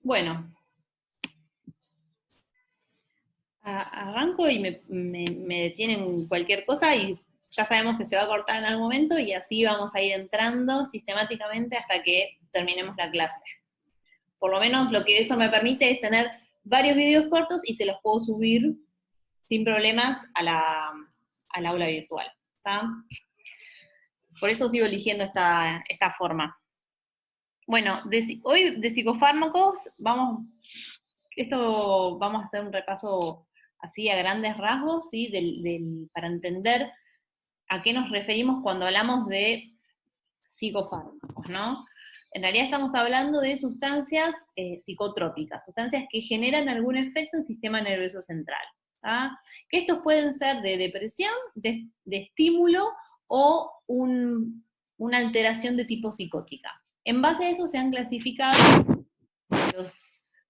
Bueno, arranco y me detienen cualquier cosa y ya sabemos que se va a cortar en algún momento y así vamos a ir entrando sistemáticamente hasta que terminemos la clase. Por lo menos lo que eso me permite es tener varios videos cortos y se los puedo subir sin problemas al aula virtual. ¿Está? Por eso sigo eligiendo esta forma. Bueno, hoy de psicofármacos vamos a hacer un repaso así a grandes rasgos, ¿sí? Para entender a qué nos referimos cuando hablamos de psicofármacos, ¿no? En realidad estamos hablando de sustancias psicotrópicas, sustancias que generan algún efecto en el sistema nervioso central. ¿Ah? Que estos pueden ser de depresión, de estímulo o una alteración de tipo psicótica. En base a eso se han clasificado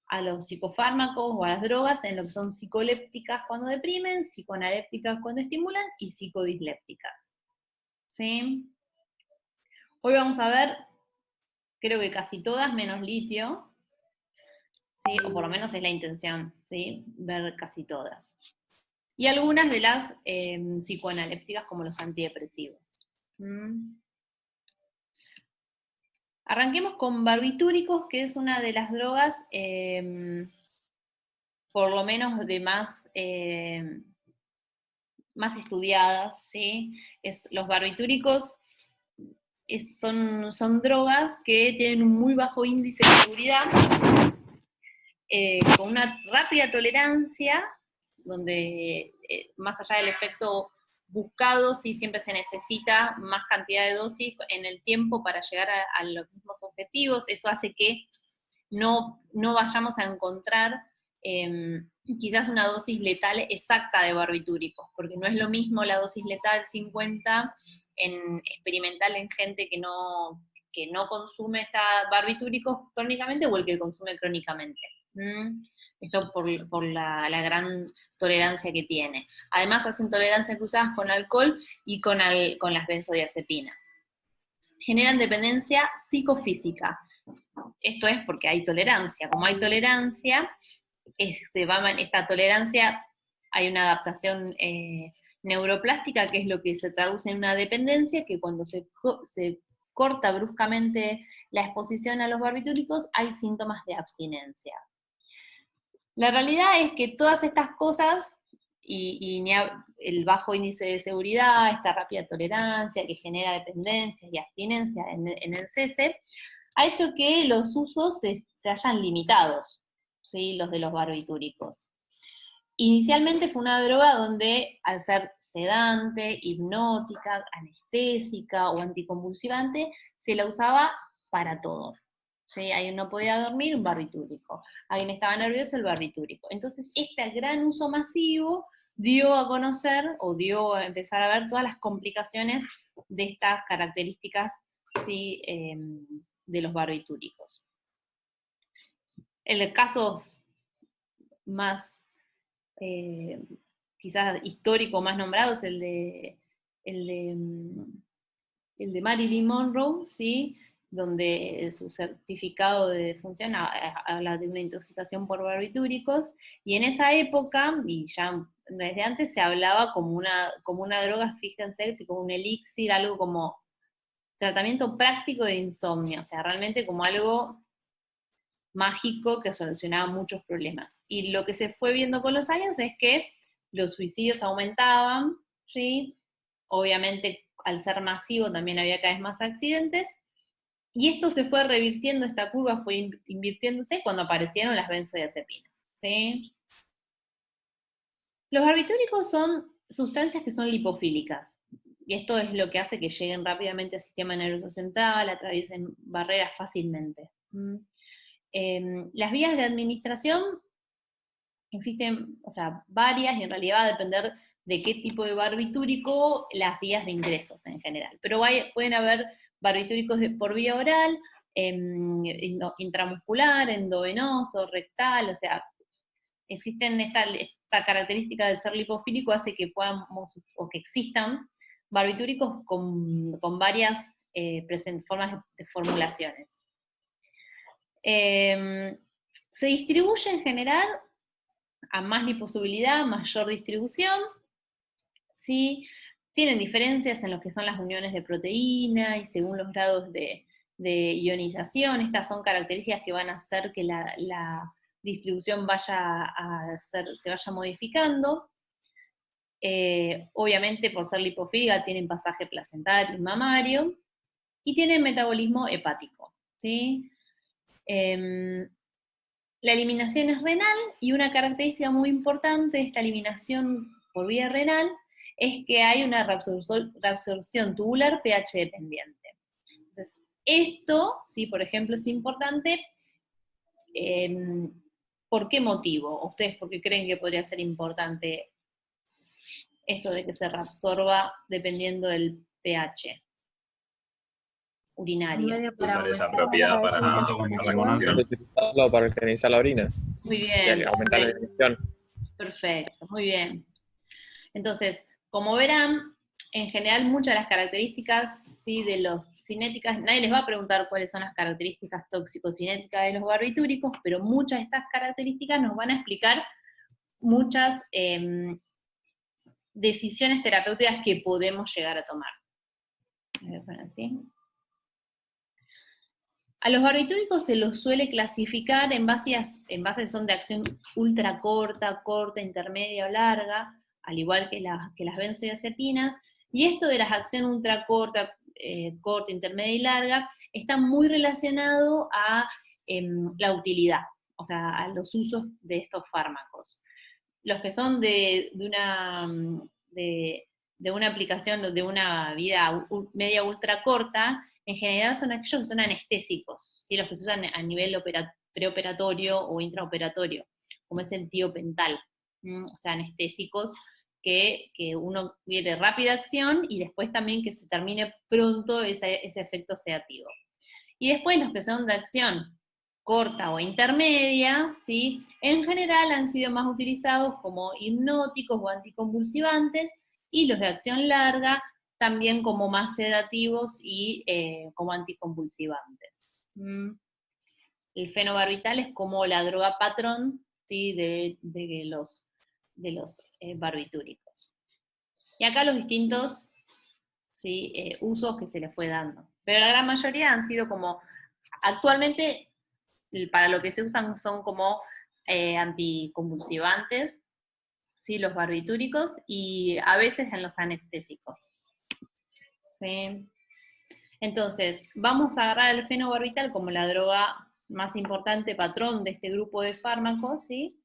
a los psicofármacos o a las drogas en lo que son psicolépticas cuando deprimen, psicoanalépticas cuando estimulan y psicodislépticas. ¿Sí? Hoy vamos a ver, creo que casi todas menos litio, ¿sí? O por lo menos es la intención, ¿sí? Ver casi todas. Y algunas de las psicoanalépticas como los antidepresivos. Arranquemos con barbitúricos, que es una de las drogas por lo menos de más estudiadas, ¿sí? Los barbitúricos son drogas que tienen un muy bajo índice de seguridad, con una rápida tolerancia, donde más allá del efecto buscado, sí siempre se necesita más cantidad de dosis en el tiempo para llegar a los mismos objetivos. Eso hace que no vayamos a encontrar quizás una dosis letal exacta de barbitúricos, porque no es lo mismo la dosis letal 50 experimental en gente que no consume barbitúricos crónicamente o el que consume crónicamente. Esto por la gran tolerancia que tiene. Además hacen tolerancia cruzadas con alcohol y con las benzodiazepinas. Generan dependencia psicofísica. Esto es porque hay tolerancia. Como hay tolerancia, esta tolerancia, hay una adaptación neuroplástica, que es lo que se traduce en una dependencia, que cuando se corta bruscamente la exposición a los barbitúricos, hay síntomas de abstinencia. La realidad es que todas estas cosas, y el bajo índice de seguridad, esta rápida tolerancia que genera dependencia y abstinencia en el cese, ha hecho que los usos se hayan limitado, ¿sí? Los de los barbitúricos. Inicialmente fue una droga donde, al ser sedante, hipnótica, anestésica o anticonvulsivante, se la usaba para todo. ¿Sí? Alguien no podía dormir, un barbitúrico. Alguien estaba nervioso, el barbitúrico. Entonces, este gran uso masivo dio a conocer, o dio a empezar a ver todas las complicaciones de estas características, ¿sí? De los barbitúricos. El caso más quizás histórico más nombrado es el de Marilyn Monroe, ¿sí? Donde su certificado de defunción habla de una intoxicación por barbitúricos, y en esa época, y ya desde antes, se hablaba como una droga, fíjense, como un elixir, algo como tratamiento práctico de insomnio, o sea, realmente como algo mágico que solucionaba muchos problemas. Y lo que se fue viendo con los años es que los suicidios aumentaban, ¿sí? Obviamente al ser masivo también había cada vez más accidentes, y esto se fue revirtiendo, esta curva fue invirtiéndose cuando aparecieron las benzodiazepinas, ¿sí? Los barbitúricos son sustancias que son lipofílicas, y esto es lo que hace que lleguen rápidamente al sistema nervioso central, atraviesen barreras fácilmente. Las vías de administración existen, o sea, varias, y en realidad va a depender de qué tipo de barbitúrico, las vías de ingresos en general. Pero pueden haber barbitúricos por vía oral, intramuscular, endovenoso, rectal, o sea, existen esta característica de ser lipofílico hace que podamos, o que existan barbitúricos con varias formas de formulaciones. Se distribuye en general a más liposolubilidad, mayor distribución, ¿sí? Tienen diferencias en lo que son las uniones de proteína y según los grados de ionización. Estas son características que van a hacer que la distribución se vaya modificando. Obviamente, por ser lipofílica, tienen pasaje placentario y mamario, y tienen metabolismo hepático, ¿sí? La eliminación es renal, y una característica muy importante de esta eliminación por vía renal es que hay una reabsorción tubular pH dependiente. Entonces, esto, ¿sí? Por ejemplo, es importante. ¿Por qué motivo? ¿Ustedes por qué creen que podría ser importante esto de que se reabsorba dependiendo del pH Un urinario? medio para Usar esa aumentar propiedad la para Tanto como desintoxicación. importante. Utilizarlo para alcalinizar la orina Muy y bien, aumentar la perfecto. digestión. Perfecto, muy bien. Entonces, como verán, en general muchas de las características, ¿sí?, de los cinéticas, nadie les va a preguntar cuáles son las características tóxico-cinéticas de los barbitúricos, pero muchas de estas características nos van a explicar muchas decisiones terapéuticas que podemos llegar a tomar. Voy a poner así. A los barbitúricos se los suele clasificar en bases que son de acción ultra corta, intermedia o larga, al igual que las benzodiazepinas, y esto de las acciones ultra corta, intermedia y larga, está muy relacionado a la utilidad, o sea, a los usos de estos fármacos. Los que son de una aplicación, de una vida media ultra corta, en general son aquellos que son anestésicos, ¿sí? Los que se usan a nivel preoperatorio o intraoperatorio, como es el tiopental, o sea, anestésicos que uno quiere rápida acción y después también que se termine pronto ese efecto sedativo. Y después los que son de acción corta o intermedia, ¿sí?, en general han sido más utilizados como hipnóticos o anticonvulsivantes, y los de acción larga también como más sedativos y como anticonvulsivantes. El fenobarbital es como la droga patrón, ¿sí?, de los barbitúricos. Y acá los distintos, ¿sí?, usos que se les fue dando. Pero la gran mayoría han sido como, actualmente, para lo que se usan son como anticonvulsivantes, ¿sí?, los barbitúricos, y a veces en los anestésicos. ¿Sí? Entonces, vamos a agarrar el fenobarbital como la droga más importante, patrón de este grupo de fármacos, ¿sí?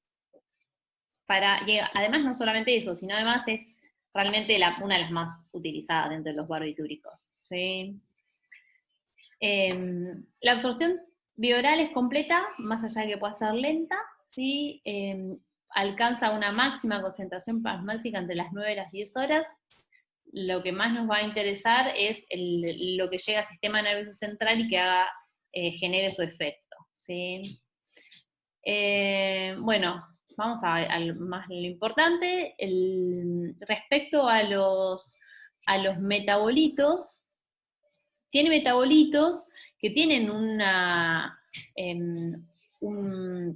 Y además no solamente eso, sino además es realmente una de las más utilizadas dentro de los barbitúricos, ¿sí? La absorción bioral es completa, más allá de que pueda ser lenta, ¿sí? Alcanza una máxima concentración plasmática entre las 9 y las 10 horas. Lo que más nos va a interesar es lo que llega al sistema nervioso central y que genere su efecto, ¿sí? Bueno, vamos a lo importante. Respecto a los metabolitos, tiene metabolitos que tienen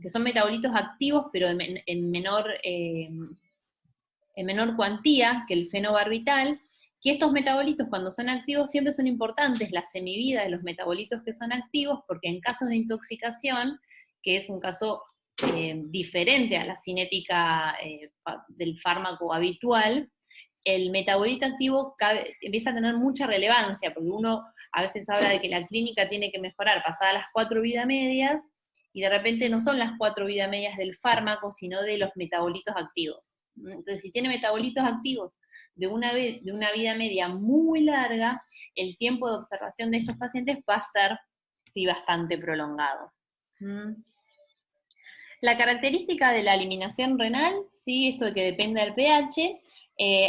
que son metabolitos activos, pero en menor cuantía que el fenobarbital, y estos metabolitos cuando son activos siempre son importantes, la semivida de los metabolitos que son activos, porque en casos de intoxicación, que es un caso diferente a la cinética del fármaco habitual, el metabolito activo empieza a tener mucha relevancia, porque uno a veces habla de que la clínica tiene que mejorar pasadas las 4 vidas medias, y de repente no son las 4 vidas medias del fármaco, sino de los metabolitos activos. Entonces, si tiene metabolitos activos de una vida media muy larga, el tiempo de observación de estos pacientes va a ser, sí, bastante prolongado. La característica de la eliminación renal, sí, esto de que depende del pH,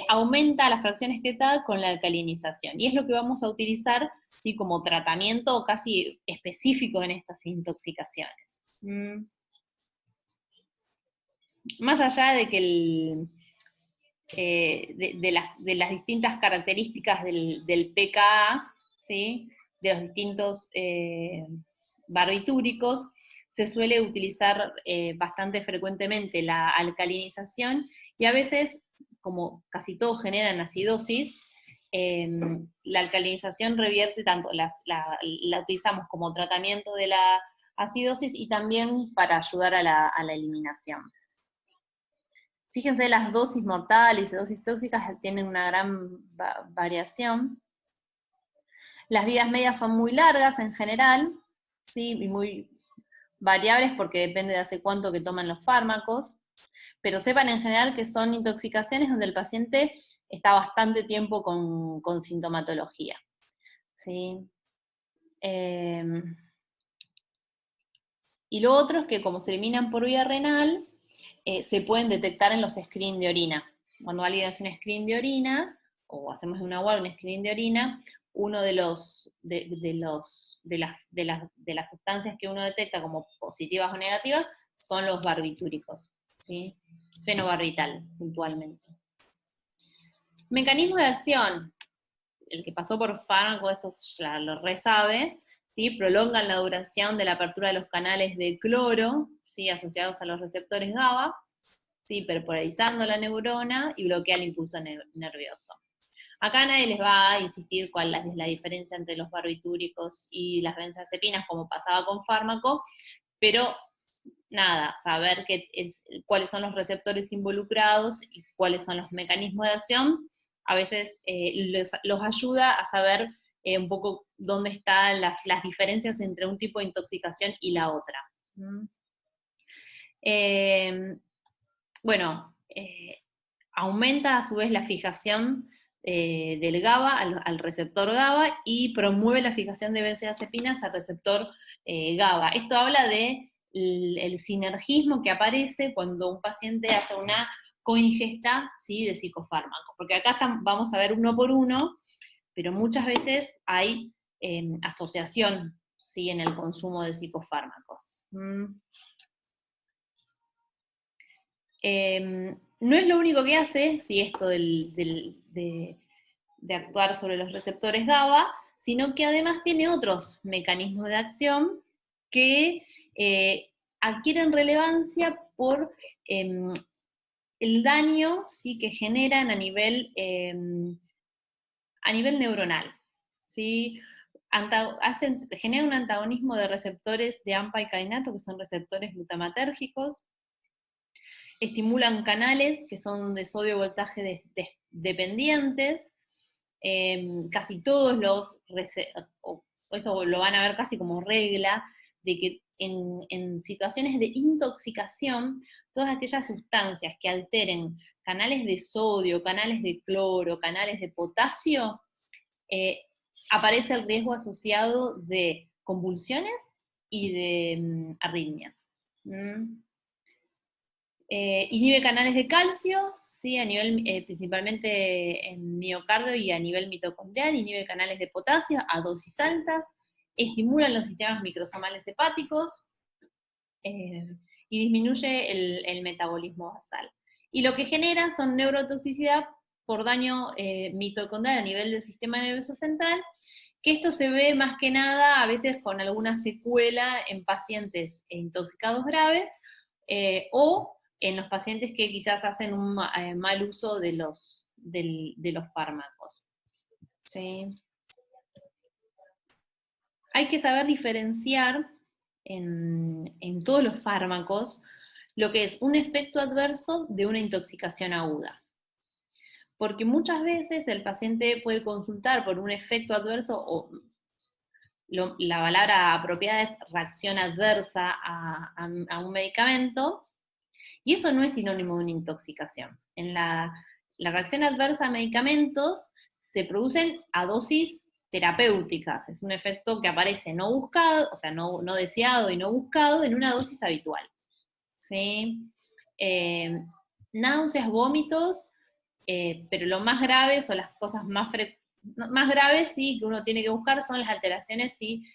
aumenta la fracción excretada con la alcalinización, y es lo que vamos a utilizar, ¿sí?, como tratamiento casi específico en estas intoxicaciones. Más allá de que de las distintas características del pKa, ¿sí?, de los distintos barbitúricos, se suele utilizar bastante frecuentemente la alcalinización, y a veces, como casi todos generan acidosis, la alcalinización revierte tanto, la utilizamos como tratamiento de la acidosis y también para ayudar a la eliminación. Fíjense, las dosis mortales y dosis tóxicas tienen una gran variación. Las vidas medias son muy largas en general, ¿sí? Y muy variables porque depende de hace cuánto que toman los fármacos, pero sepan en general que son intoxicaciones donde el paciente está bastante tiempo con sintomatología, ¿sí? Y lo otro es que como se eliminan por vía renal, se pueden detectar en los screen de orina. Cuando alguien hace un screen de orina, o hacemos de una UAR un screen de orina, uno de las sustancias que uno detecta como positivas o negativas son los barbitúricos, ¿sí? Fenobarbital, puntualmente. Mecanismo de acción. El que pasó por fármaco, esto ya lo resabe, ¿sí? Prolongan la duración de la apertura de los canales de cloro, ¿sí? Asociados a los receptores GABA, ¿sí? Perpolarizando la neurona y bloquea el impulso nervioso. Acá nadie les va a insistir cuál es la diferencia entre los barbitúricos y las benzodiazepinas, como pasaba con fármaco, pero nada, saber cuáles son los receptores involucrados y cuáles son los mecanismos de acción, a veces los ayuda a saber un poco dónde están las diferencias entre un tipo de intoxicación y la otra. Bueno, aumenta a su vez la fijación del GABA al receptor GABA y promueve la fijación de benzodiazepinas al receptor GABA. Esto habla de el sinergismo que aparece cuando un paciente hace una coingesta, ¿sí? De psicofármacos. Porque acá vamos a ver uno por uno, pero muchas veces hay asociación, ¿sí? En el consumo de psicofármacos. No es lo único que hace, ¿sí? Esto de actuar sobre los receptores GABA, sino que además tiene otros mecanismos de acción que adquieren relevancia por el daño, ¿sí? Que generan a nivel neuronal, ¿sí? Genera un antagonismo de receptores de AMPA y kainato, que son receptores glutamatérgicos, estimulan canales que son de sodio voltaje dependientes, casi todos eso lo van a ver casi como regla, de que en situaciones de intoxicación, todas aquellas sustancias que alteren canales de sodio, canales de cloro, canales de potasio, aparece el riesgo asociado de convulsiones y de arritmias. Inhibe canales de calcio, ¿sí? A nivel, principalmente en miocardio y a nivel mitocondrial, inhibe canales de potasio a dosis altas, estimulan los sistemas microsomales hepáticos y disminuye el metabolismo basal. Y lo que genera son neurotoxicidad por daño mitocondrial a nivel del sistema nervioso central, que esto se ve más que nada a veces con alguna secuela en pacientes intoxicados graves o en los pacientes que quizás hacen un mal uso de los fármacos. ¿Sí? Hay que saber diferenciar en todos los fármacos lo que es un efecto adverso de una intoxicación aguda. Porque muchas veces el paciente puede consultar por un efecto adverso, o la palabra apropiada es reacción adversa a un medicamento, y eso no es sinónimo de una intoxicación. En la reacción adversa a medicamentos se producen a dosis terapéuticas, es un efecto que aparece no buscado, o sea, no deseado y no buscado en una dosis habitual. ¿Sí? Náuseas, vómitos, pero lo más graves o las cosas más graves, sí, que uno tiene que buscar son las alteraciones, sí,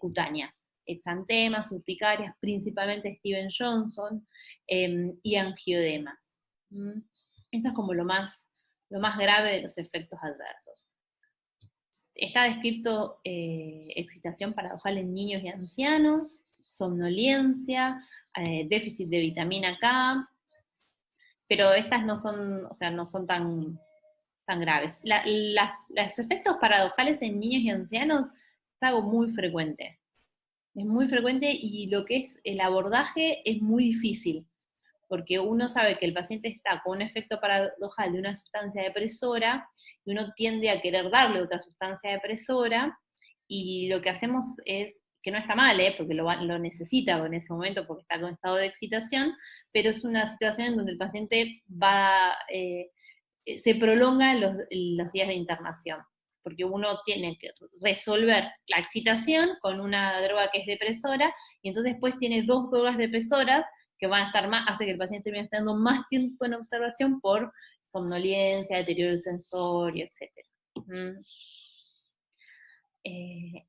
cutáneas, exantemas, urticarias, principalmente Steven Johnson, y angioedemas. Eso es como lo más grave de los efectos adversos. Está descrito excitación paradojal en niños y ancianos, somnolencia, déficit de vitamina K, pero estas no son, o sea, no son tan graves. Los efectos paradojales en niños y ancianos es algo muy frecuente. Es muy frecuente y lo que es el abordaje es muy difícil, porque uno sabe que el paciente está con un efecto paradojal de una sustancia depresora y uno tiende a querer darle otra sustancia depresora, y lo que hacemos es, que no está mal, porque lo necesita en ese momento porque está en estado de excitación, pero es una situación en donde el paciente se prolonga los días de internación, porque uno tiene que resolver la excitación con una droga que es depresora, y entonces después tiene 2 drogas depresoras que van a estar más, hace que el paciente termine estando más tiempo en observación por somnolencia, deterioro del sensorio, etc.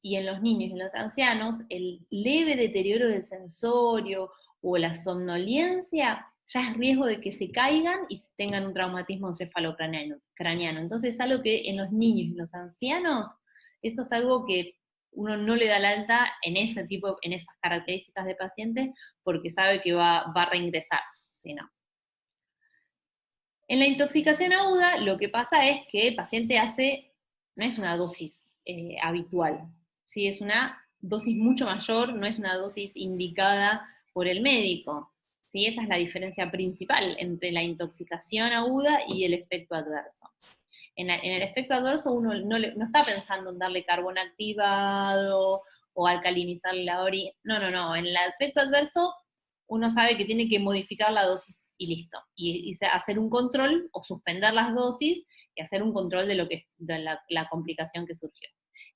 Y en los niños y en los ancianos, el leve deterioro del sensorio o la somnolencia ya es riesgo de que se caigan y tengan un traumatismo encefalocraneano. Entonces es algo que en los niños y los ancianos, eso es algo que uno no le da el alta en esas características de paciente, porque sabe que va a reingresar, si no. En la intoxicación aguda, lo que pasa es que el paciente no es una dosis habitual, ¿sí? Es una dosis mucho mayor, no es una dosis indicada por el médico, ¿sí? Esa es la diferencia principal entre la intoxicación aguda y el efecto adverso. En el efecto adverso uno no está pensando en darle carbón activado o alcalinizar la orina, no, en el efecto adverso uno sabe que tiene que modificar la dosis y listo, y hacer un control o suspender las dosis y hacer un control de la complicación que surgió.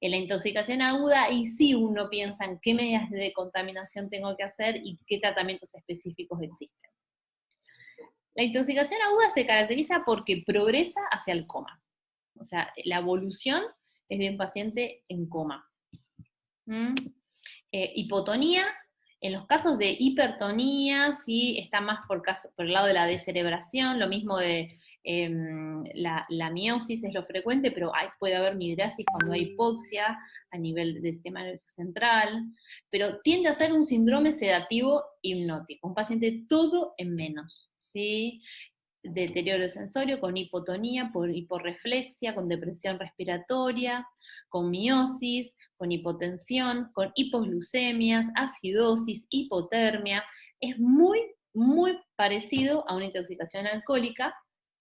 En la intoxicación aguda, y sí uno piensa en qué medidas de decontaminación tengo que hacer y qué tratamientos específicos existen. La intoxicación aguda se caracteriza porque progresa hacia el coma. O sea, la evolución es de un paciente en coma. Hipotonía, en los casos de hipertonía, sí, está más por el lado de la descerebración, lo mismo de la miosis es lo frecuente, pero puede haber migrasis cuando hay hipoxia a nivel del sistema nervioso central, pero tiende a ser un síndrome sedativo hipnótico, un paciente todo en menos, ¿sí? Deterioro sensorio, con hipotonía, por hiporreflexia, con depresión respiratoria, con miosis, con hipotensión, con hipoglucemias, acidosis, hipotermia. Es muy, muy parecido a una intoxicación alcohólica,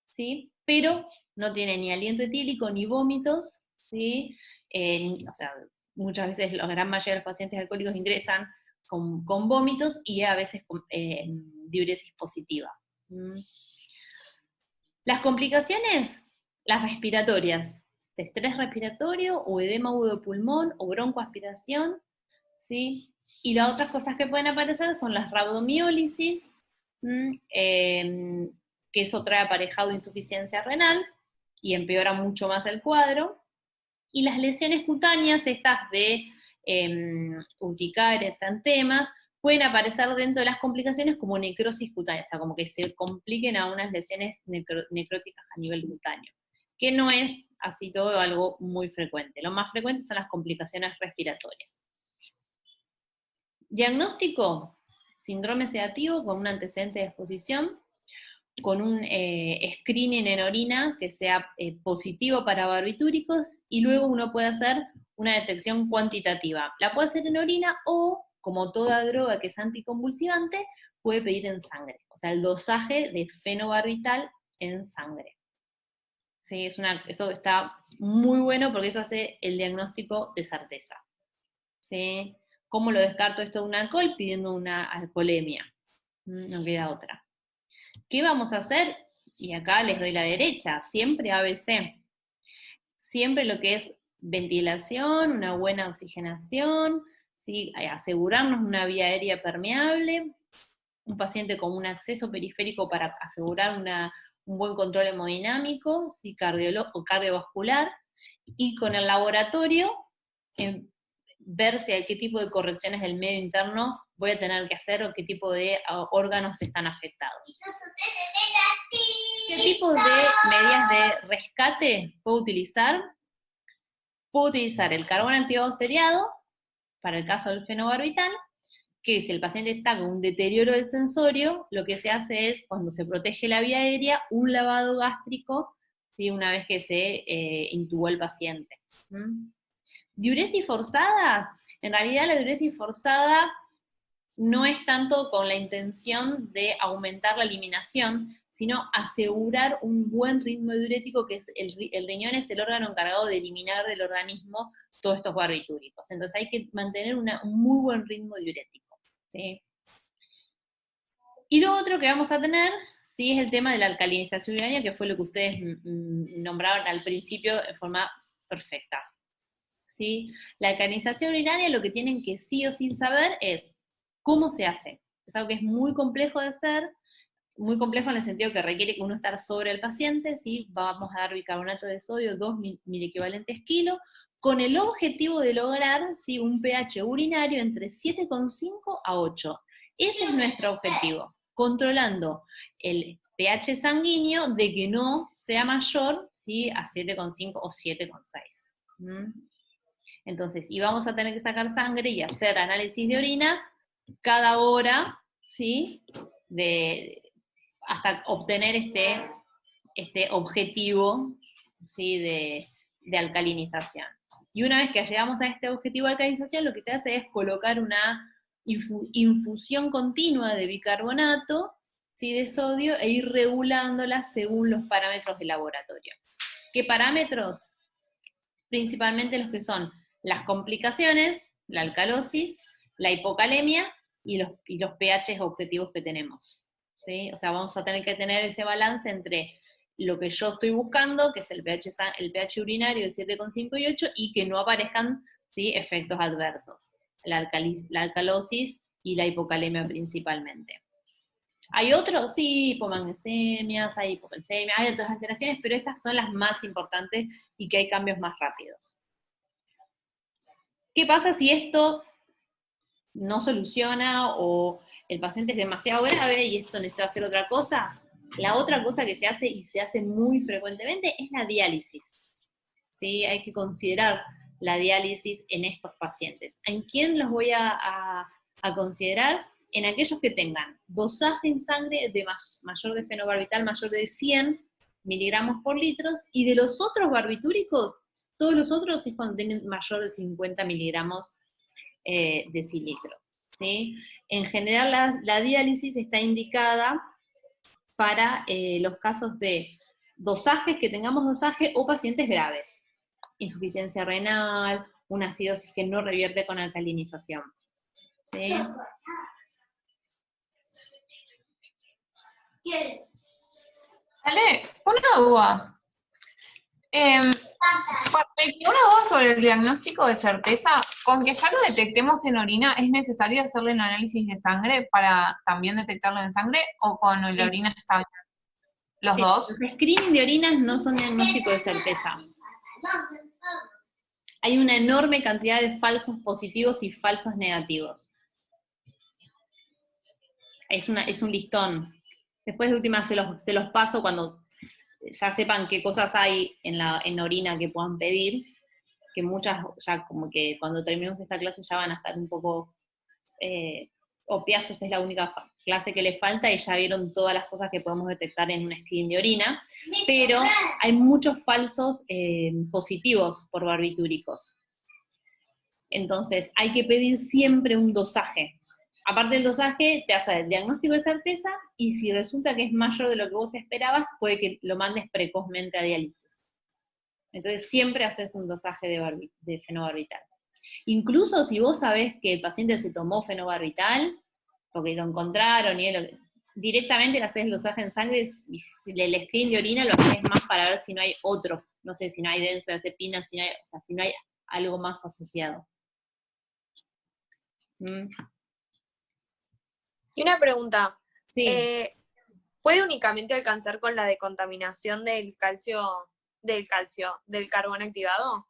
¿sí? Pero no tiene ni aliento etílico ni vómitos, ¿sí? O sea, muchas veces la gran mayoría de los pacientes alcohólicos ingresan con vómitos y a veces con diuresis positiva. Las complicaciones, las respiratorias, estrés respiratorio, o edema agudo de pulmón, o broncoaspiración, ¿sí? Y las otras cosas que pueden aparecer son las rhabdomiólisis, que eso trae aparejado insuficiencia renal, y empeora mucho más el cuadro, y las lesiones cutáneas, estas de urticaria, exantemas, pueden aparecer dentro de las complicaciones como necrosis cutánea, o sea, como que se compliquen a unas lesiones necróticas a nivel cutáneo, que no es así todo algo muy frecuente. Lo más frecuente son las complicaciones respiratorias. Diagnóstico: síndrome sedativo con un antecedente de exposición, con un screening en orina que sea positivo para barbitúricos, y luego uno puede hacer una detección cuantitativa. La puede hacer en orina o, como toda droga que es anticonvulsivante, puede pedir en sangre. O sea, el dosaje de fenobarbital en sangre. ¿Sí? Eso está muy bueno porque eso hace el diagnóstico de certeza. ¿Sí? ¿Cómo lo descarto esto de un alcohol? Pidiendo una alcoholemia. No queda otra. ¿Qué vamos a hacer? Y acá les doy la derecha, siempre ABC. Siempre lo que es ventilación, una buena oxigenación, ¿sí? Asegurarnos una vía aérea permeable, un paciente con un acceso periférico para asegurar un buen control hemodinámico, ¿sí? Cardiovascular, y con el laboratorio ver si hay qué tipo de correcciones del medio interno voy a tener que hacer o qué tipo de órganos están afectados. ¿Qué tipo de medidas de rescate puedo utilizar? Puedo utilizar el carbón activado seriado, para el caso del fenobarbital, que si el paciente está con un deterioro del sensorio, lo que se hace es, cuando se protege la vía aérea, un lavado gástrico, ¿sí? Una vez que se intubó el paciente. ¿Mm? Diuresis forzada, en realidad la diuresis forzada no es tanto con la intención de aumentar la eliminación, sino asegurar un buen ritmo diurético, que es el riñón es el órgano encargado de eliminar del organismo todos estos barbitúricos. Entonces hay que mantener un muy buen ritmo diurético, ¿sí? Y lo otro que vamos a tener, ¿sí?, es el tema de la alcalinización urinaria, que fue lo que ustedes nombraron al principio de forma perfecta. ¿Sí? La alcalinización urinaria, lo que tienen que sí o sí saber es cómo se hace. Es algo que es muy complejo de hacer, muy complejo en el sentido que requiere que uno estar sobre el paciente, ¿sí? Vamos a dar bicarbonato de sodio, 2 miliequivalentes kilo, con el objetivo de lograr, ¿sí?, un pH urinario entre 7,5 a 8. Ese es nuestro objetivo, controlando el pH sanguíneo de que no sea mayor, ¿sí?, a 7,5 o 7,6. Entonces, y vamos a tener que sacar sangre y hacer análisis de orina cada hora, ¿sí?, hasta obtener este objetivo, ¿sí?, de alcalinización. Y una vez que llegamos a este objetivo de alcalinización, lo que se hace es colocar una infusión continua de bicarbonato, ¿sí?, de sodio, e ir regulándola según los parámetros de laboratorio. ¿Qué parámetros? Principalmente los que son las complicaciones, la alcalosis, la hipocalemia y los pHs objetivos que tenemos, ¿sí? O sea, vamos a tener que tener ese balance entre lo que yo estoy buscando, que es el pH urinario de 7,5 y 8, y que no aparezcan, ¿sí?, efectos adversos, la alcalosis y la hipocalemia principalmente. Hay otros, sí, hipomagnesiemias, hay hipocalcemia, hay otras alteraciones, pero estas son las más importantes y que hay cambios más rápidos. ¿Qué pasa si esto no soluciona o el paciente es demasiado grave y esto necesita hacer otra cosa? La otra cosa que se hace, y se hace muy frecuentemente, es la diálisis. ¿Sí? Hay que considerar la diálisis en estos pacientes. ¿En quién los voy a considerar? En aquellos que tengan dosaje en sangre de mayor de fenobarbital, mayor de 100 miligramos por litro, y de los otros barbitúricos, todos los otros es cuando tienen mayor de 50 miligramos decilitro. ¿Sí? En general la diálisis está indicada para los casos de dosajes, que tengamos dosaje, o pacientes graves. Insuficiencia renal, una acidosis que no revierte con alcalinización. ¿Sí? Ale, una duda. Una duda sobre el diagnóstico de certeza. ¿Con que ya lo detectemos en orina, es necesario hacerle un análisis de sangre para también detectarlo en sangre, o con la orina está bien? ¿Los dos? Los screening de orinas no son diagnóstico de certeza. Hay una enorme cantidad de falsos positivos y falsos negativos. Es un listón. Después de última se los paso cuando ya sepan qué cosas hay en orina que puedan pedir, que muchas ya como que cuando terminemos esta clase ya van a estar un poco, opiáceos es la única clase que les falta y ya vieron todas las cosas que podemos detectar en un screen de orina, pero hay muchos falsos positivos por barbitúricos. Entonces hay que pedir siempre un dosaje. Aparte del dosaje, te hace el diagnóstico de certeza, y si resulta que es mayor de lo que vos esperabas, puede que lo mandes precozmente a diálisis. Entonces siempre haces un dosaje de fenobarbital. Incluso si vos sabés que el paciente se tomó fenobarbital, porque lo encontraron, y directamente le haces el dosaje en sangre, y el screen de orina lo haces más para ver si no hay otro, no sé, si no hay benzodiazepina, si no hay algo más asociado. Y una pregunta, Sí. ¿puede únicamente alcanzar con la decontaminación del carbón activado?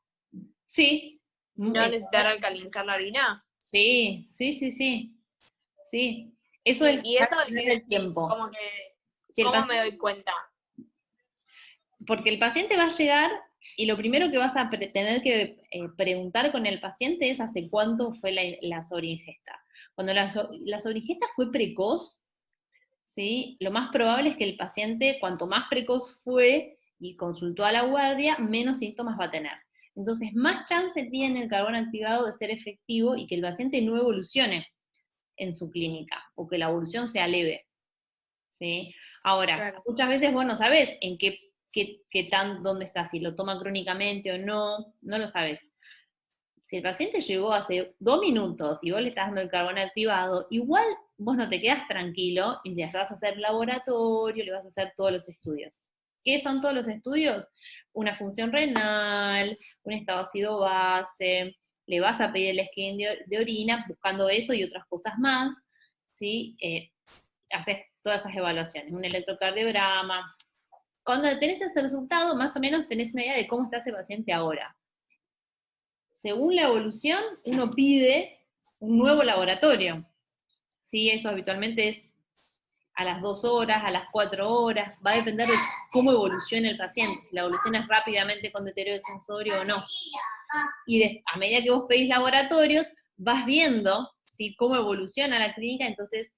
Sí. ¿No necesitar alcalinizar la orina? Sí. Sí. Eso es y eso del tiempo. Como que, Si ¿cómo me doy cuenta? Porque el paciente va a llegar, y lo primero que vas a tener que preguntar con el paciente es hace cuánto fue la sobreingesta. Cuando la sobreingesta fue precoz, ¿sí? Lo más probable es que el paciente, cuanto más precoz fue y consultó a la guardia, menos síntomas va a tener. Entonces, más chance tiene el carbón activado de ser efectivo y que el paciente no evolucione en su clínica, o que la evolución sea leve, ¿sí? Ahora, Claro. muchas veces vos no sabés en dónde está, si lo toma crónicamente o no lo sabés. Si el paciente llegó hace 2 minutos y vos le estás dando el carbón activado, igual vos no te quedas tranquilo y le vas a hacer laboratorio, le vas a hacer todos los estudios. ¿Qué son todos los estudios? Una función renal, un estado ácido base, le vas a pedir el screen de orina buscando eso y otras cosas más, ¿sí? Haces todas esas evaluaciones, un electrocardiograma. Cuando tenés ese resultado, más o menos tenés una idea de cómo está ese paciente ahora. Según la evolución, uno pide un nuevo laboratorio. ¿Sí? Eso habitualmente es a las 2 horas, a las 4 horas, va a depender de cómo evoluciona el paciente, si la evolución es rápidamente con deterioro del sensorio o no. Y a medida que vos pedís laboratorios, vas viendo, ¿sí?, cómo evoluciona la clínica, entonces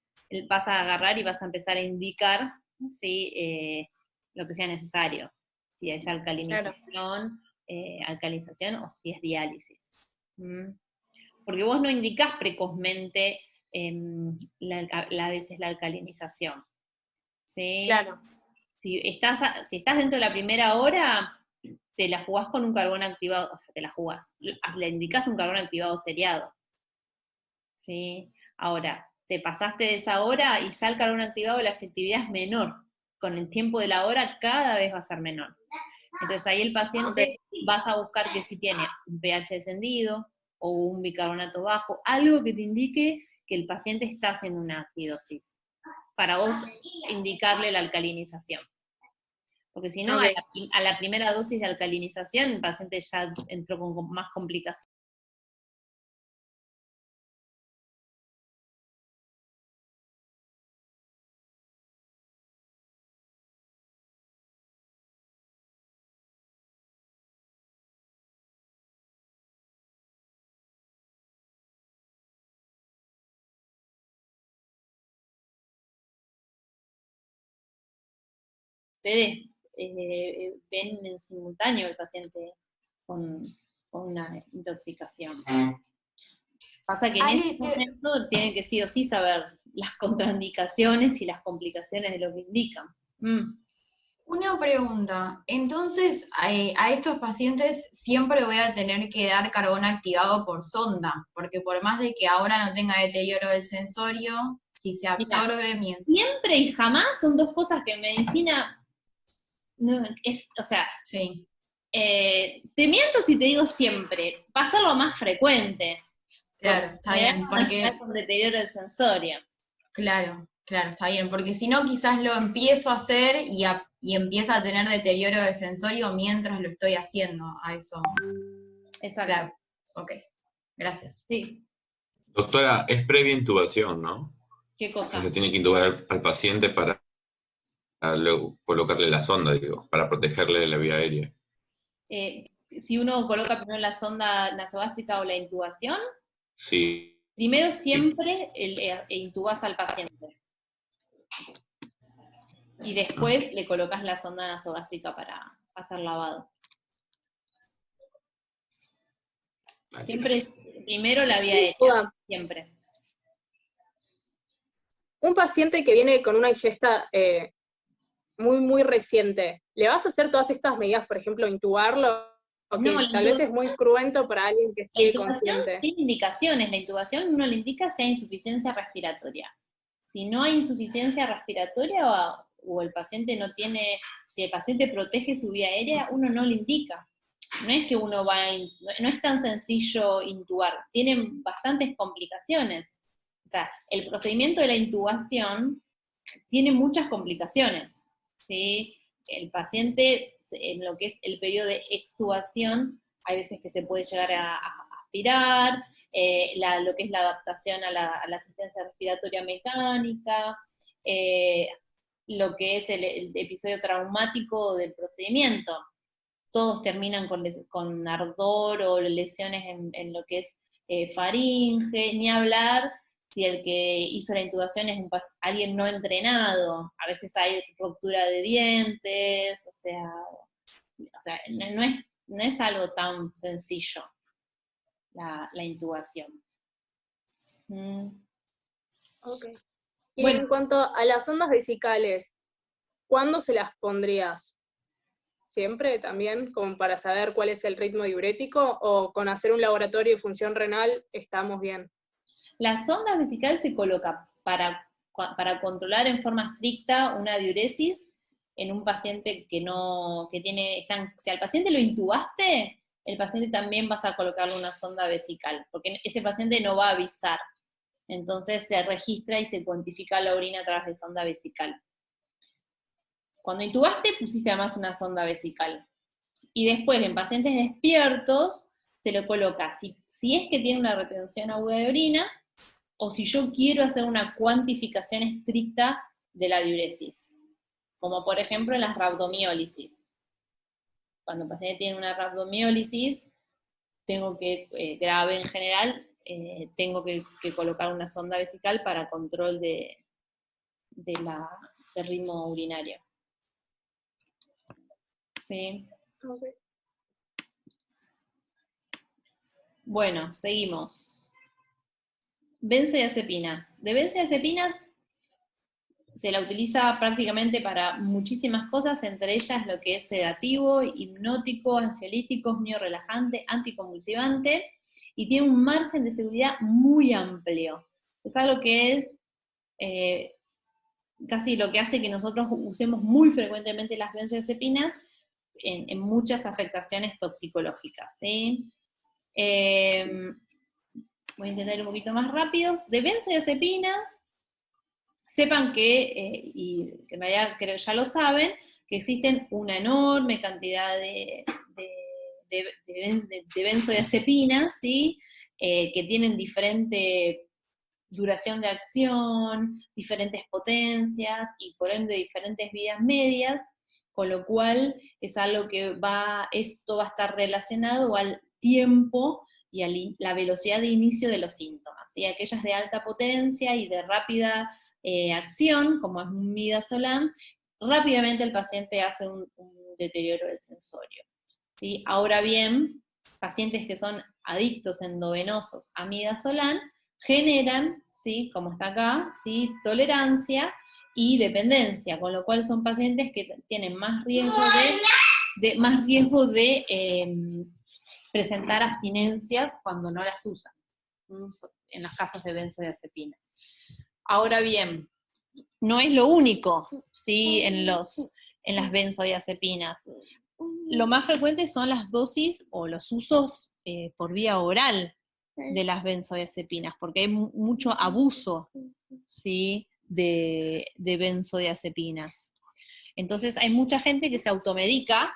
vas a agarrar y vas a empezar a indicar, ¿sí?, lo que sea necesario, si es alcalinización, alcalinización o si es diálisis. ¿Mm? Porque vos no indicás precozmente a veces la alcalinización. ¿Sí? Claro. Si estás dentro de la primera hora, te la jugás con un carbón activado, o sea, te la jugás, le indicás un carbón activado seriado. ¿Sí? Ahora, te pasaste de esa hora y ya el carbón activado, la efectividad es menor. Con el tiempo de la hora cada vez va a ser menor. Entonces ahí el paciente vas a buscar que si tiene un pH descendido o un bicarbonato bajo, algo que te indique que el paciente está haciendo una acidosis, para vos indicarle la alcalinización. Porque si no, a la primera dosis de alcalinización, el paciente ya entró con más complicaciones. Ustedes ven en simultáneo el paciente con una intoxicación. Pasa que en ese momento tienen que sí o sí saber las contraindicaciones y las complicaciones de lo que indican. Una pregunta, entonces a estos pacientes siempre voy a tener que dar carbón activado por sonda, porque por más de que ahora no tenga deterioro del sensorio, si se absorbe mientras... Siempre y jamás son dos cosas que en medicina no, o sea, sí. Te miento si te digo siempre, va a ser lo más frecuente. Claro, está bien, porque... con deterioro del sensorio. Claro, está bien, porque si no quizás lo empiezo a hacer y empieza a tener deterioro de sensorio mientras lo estoy haciendo a eso. Exacto. Claro, ok, gracias. Sí. Doctora, es previa intubación, ¿no? ¿Qué cosa? O sea, se tiene que intubar al paciente para luego colocarle la sonda, digo, para protegerle de la vía aérea. Si uno coloca primero la sonda nasogástrica o la intubación, sí. Primero siempre intubas al paciente. Y después le colocas la sonda nasogástrica para hacer lavado. Siempre primero la vía aérea, siempre. Un paciente que viene con una ingesta muy, muy reciente, ¿le vas a hacer todas estas medidas, por ejemplo, intubarlo? Porque No, tal vez es muy cruento para alguien que sigue consciente. Tiene indicaciones, la intubación uno le indica si hay insuficiencia respiratoria. Si no hay insuficiencia respiratoria o el paciente no tiene, si el paciente protege su vía aérea, uno no le indica. No es que uno no es tan sencillo intubar, tienen bastantes complicaciones. O sea, el procedimiento de la intubación tiene muchas complicaciones, ¿sí? El paciente, en lo que es el periodo de extubación, hay veces que se puede llegar a aspirar, lo que es la adaptación a la asistencia respiratoria mecánica, lo que es el episodio traumático del procedimiento. Todos terminan con ardor o lesiones en lo que es faringe, ni hablar si el que hizo la intubación es alguien no entrenado, a veces hay ruptura de dientes, o sea, no es algo tan sencillo la intubación. Ok. Y Bueno. en cuanto a las ondas vesicales, ¿cuándo se las pondrías? ¿Siempre también, como para saber cuál es el ritmo diurético, o con hacer un laboratorio de función renal estamos bien? La sonda vesical se coloca para controlar en forma estricta una diuresis en un paciente si al paciente lo intubaste, el paciente también vas a colocarle una sonda vesical, porque ese paciente no va a avisar. Entonces se registra y se cuantifica la orina a través de sonda vesical. Cuando intubaste, pusiste además una sonda vesical. Y después, en pacientes despiertos, se lo coloca si es que tiene una retención aguda de orina, o si yo quiero hacer una cuantificación estricta de la diuresis, como por ejemplo en las rhabdomiólisis. Cuando el paciente tiene una rhabdomiólisis, grave en general, tengo que colocar una sonda vesical para control del ritmo urinario. Sí. Okay. Bueno, seguimos. Benzodiazepinas. De benzodiazepinas se la utiliza prácticamente para muchísimas cosas, entre ellas lo que es sedativo, hipnótico, ansiolítico, miorelajante, anticonvulsivante, y tiene un margen de seguridad muy amplio. Es algo que es casi lo que hace que nosotros usemos muy frecuentemente las benzodiazepinas en muchas afectaciones toxicológicas, ¿sí? Voy a intentar ir un poquito más rápido. De benzodiazepinas, sepan y que en realidad creo ya lo saben, que existen una enorme cantidad de benzodiazepinas, ¿sí? Que tienen diferente duración de acción, diferentes potencias y por ende diferentes vidas medias, con lo cual es algo que esto va a estar relacionado al tiempo y a la velocidad de inicio de los síntomas, ¿sí? Aquellas de alta potencia y de rápida acción, como es midazolam, rápidamente el paciente hace un deterioro del sensorio, ¿sí? Ahora bien, pacientes que son adictos endovenosos a midazolam generan, ¿sí? Como está acá, ¿sí? Tolerancia y dependencia, con lo cual son pacientes que tienen más riesgo de presentar abstinencias cuando no las usan, en los casos de benzodiazepinas. Ahora bien, no es lo único, ¿sí? en las benzodiazepinas. Lo más frecuente son las dosis o los usos por vía oral de las benzodiazepinas, porque hay mucho abuso, ¿sí? de benzodiazepinas. Entonces hay mucha gente que se automedica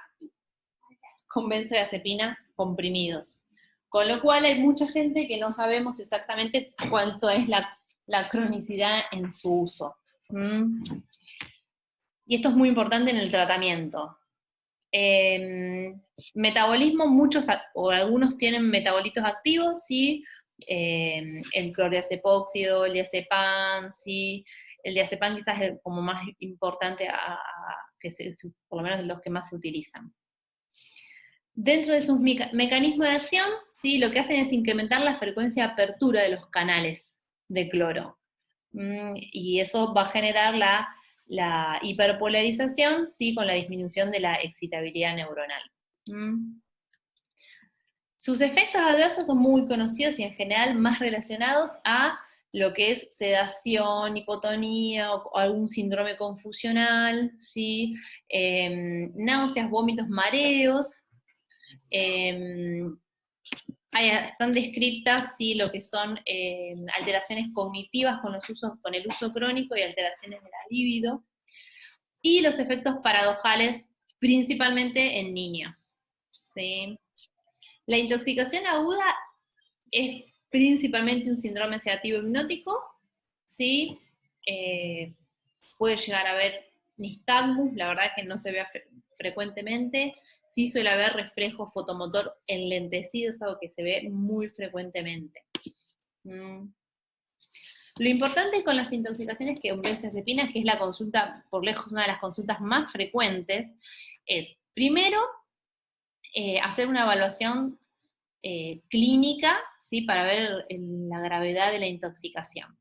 con benzodiazepinas comprimidos, con lo cual hay mucha gente que no sabemos exactamente cuánto es la cronicidad en su uso. Y esto es muy importante en el tratamiento. Metabolismo, muchos o algunos tienen metabolitos activos, ¿sí? El clordiazepóxido, el diazepam, ¿sí? El diazepam quizás es como más importante, por lo menos los que más se utilizan. Dentro de sus mecanismos de acción, ¿sí? Lo que hacen es incrementar la frecuencia de apertura de los canales de cloro. Y eso va a generar la hiperpolarización, ¿sí? Con la disminución de la excitabilidad neuronal. Sus efectos adversos son muy conocidos y en general más relacionados a lo que es sedación, hipotonía o algún síndrome confusional, ¿sí? Náuseas, vómitos, mareos. Están descritas, ¿sí? Lo que son alteraciones cognitivas con el uso crónico y alteraciones de la libido, y los efectos paradojales principalmente en niños, ¿sí? La intoxicación aguda es principalmente un síndrome sedativo hipnótico, ¿sí? Puede llegar a haber nistagmus, la verdad es que no se ve frecuentemente, sí suele haber reflejo fotomotor enlentecido, es algo que se ve muy frecuentemente. Lo importante con las intoxicaciones con benzodiazepinas, que es la consulta, por lejos una de las consultas más frecuentes, es primero hacer una evaluación clínica, ¿sí? Para ver la gravedad de la intoxicación.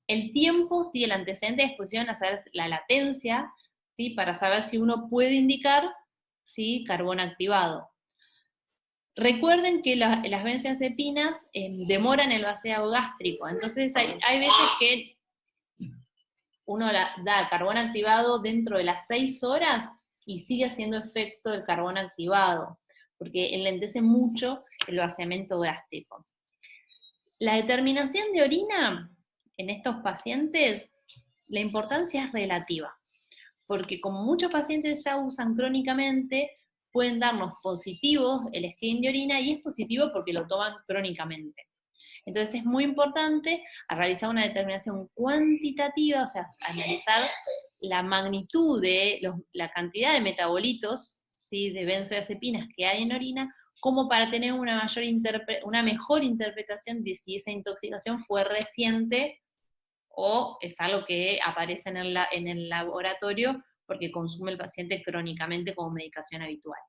El tiempo, ¿sí? El antecedente de exposición, a saber la latencia, ¿sí? Para saber si uno puede indicar, ¿sí? Carbón activado. Recuerden que las benzodiazepinas demoran el vaciado gástrico, entonces hay veces que uno da carbón activado dentro de las 6 horas y sigue haciendo efecto el carbón activado, porque enlentece mucho el vaciamiento gástrico. La determinación de orina en estos pacientes, la importancia es relativa, porque como muchos pacientes ya usan crónicamente, pueden darnos positivos el screening de orina, y es positivo porque lo toman crónicamente. Entonces es muy importante realizar una determinación cuantitativa, o sea, analizar la magnitud de la cantidad de metabolitos, ¿sí? De benzodiazepinas que hay en orina, como para tener una mejor interpretación de si esa intoxicación fue reciente o es algo que aparece en el laboratorio porque consume el paciente crónicamente como medicación habitual.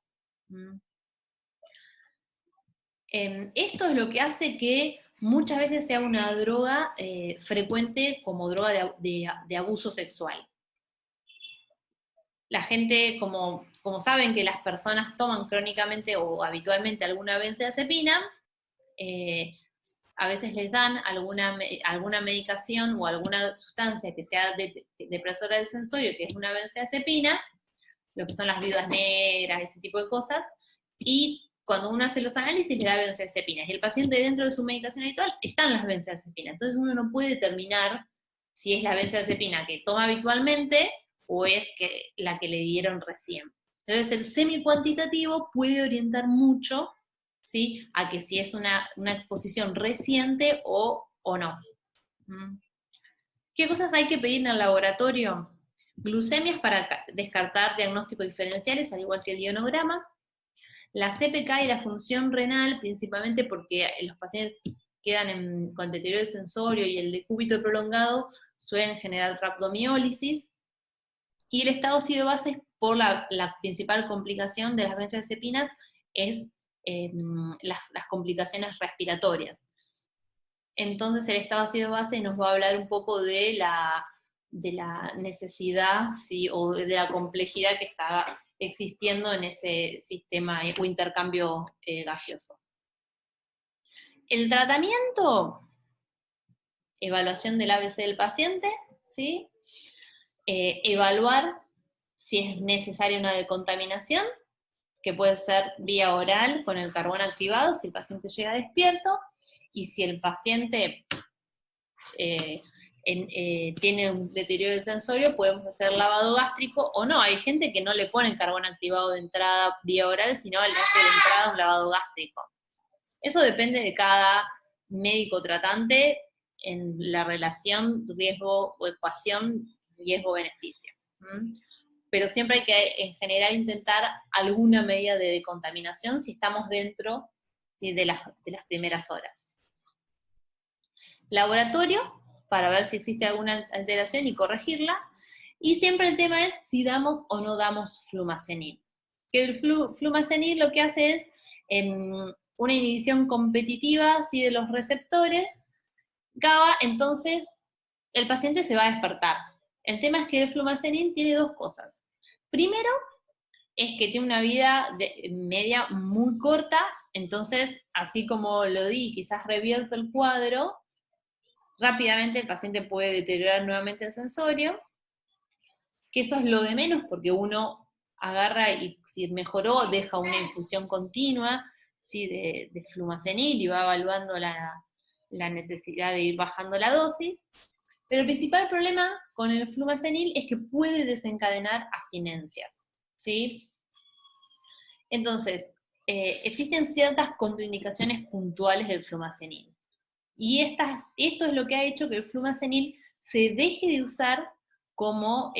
Esto es lo que hace que muchas veces sea una droga frecuente como droga de abuso sexual. La gente, como saben que las personas toman crónicamente o habitualmente alguna benzodiazepina, a veces les dan alguna medicación o alguna sustancia que sea depresora del sensorio, que es una benzodiazepina, lo que son las viudas negras, ese tipo de cosas, y cuando uno hace los análisis le da benzodiazepinas, y el paciente dentro de su medicación habitual están las benzodiazepinas, entonces uno no puede determinar si es la benzodiazepina que toma habitualmente o es la que le dieron recién. Entonces el semi-cuantitativo puede orientar mucho, ¿sí? A que si es una exposición reciente o no. ¿Qué cosas hay que pedir en el laboratorio? Glucemias para descartar diagnósticos diferenciales, al igual que el ionograma. La CPK y la función renal, principalmente porque los pacientes quedan con deterioro del sensorio y el decúbito prolongado, suelen generar rhabdomiólisis. Y el estado ácido-base, por la principal complicación de las benzodiazepinas, es las complicaciones respiratorias. Entonces el estado ácido-base nos va a hablar un poco de la necesidad, ¿sí? O de la complejidad que está existiendo en ese sistema o intercambio gaseoso. El tratamiento, evaluación del ABC del paciente, ¿sí? Evaluar si es necesaria una decontaminación, que puede ser vía oral con el carbón activado, si el paciente llega despierto, y si el paciente tiene un deterioro del sensorio, podemos hacer lavado gástrico o no. Hay gente que no le pone carbón activado de entrada vía oral, sino le hace de entrada un lavado gástrico. Eso depende de cada médico tratante en la relación riesgo o ecuación riesgo-beneficio. Pero siempre hay que, en general, intentar alguna medida de decontaminación si estamos dentro, ¿sí? de las primeras horas. Laboratorio, para ver si existe alguna alteración y corregirla, y siempre el tema es si damos o no damos flumazenil. Que el flumazenil lo que hace es una inhibición competitiva, ¿sí? De los receptores GABA, entonces el paciente se va a despertar. El tema es que el flumazenil tiene dos cosas. Primero, es que tiene una vida media muy corta, entonces, así como lo di, quizás revierto el cuadro, rápidamente el paciente puede deteriorar nuevamente el sensorio, que eso es lo de menos, porque uno agarra y si mejoró, deja una infusión continua, ¿sí? de flumazenil y va evaluando la necesidad de ir bajando la dosis. Pero el principal problema con el flumazenil es que puede desencadenar abstinencias, ¿sí? Entonces, existen ciertas contraindicaciones puntuales del flumazenil. Y esto es lo que ha hecho que el flumazenil se deje de usar como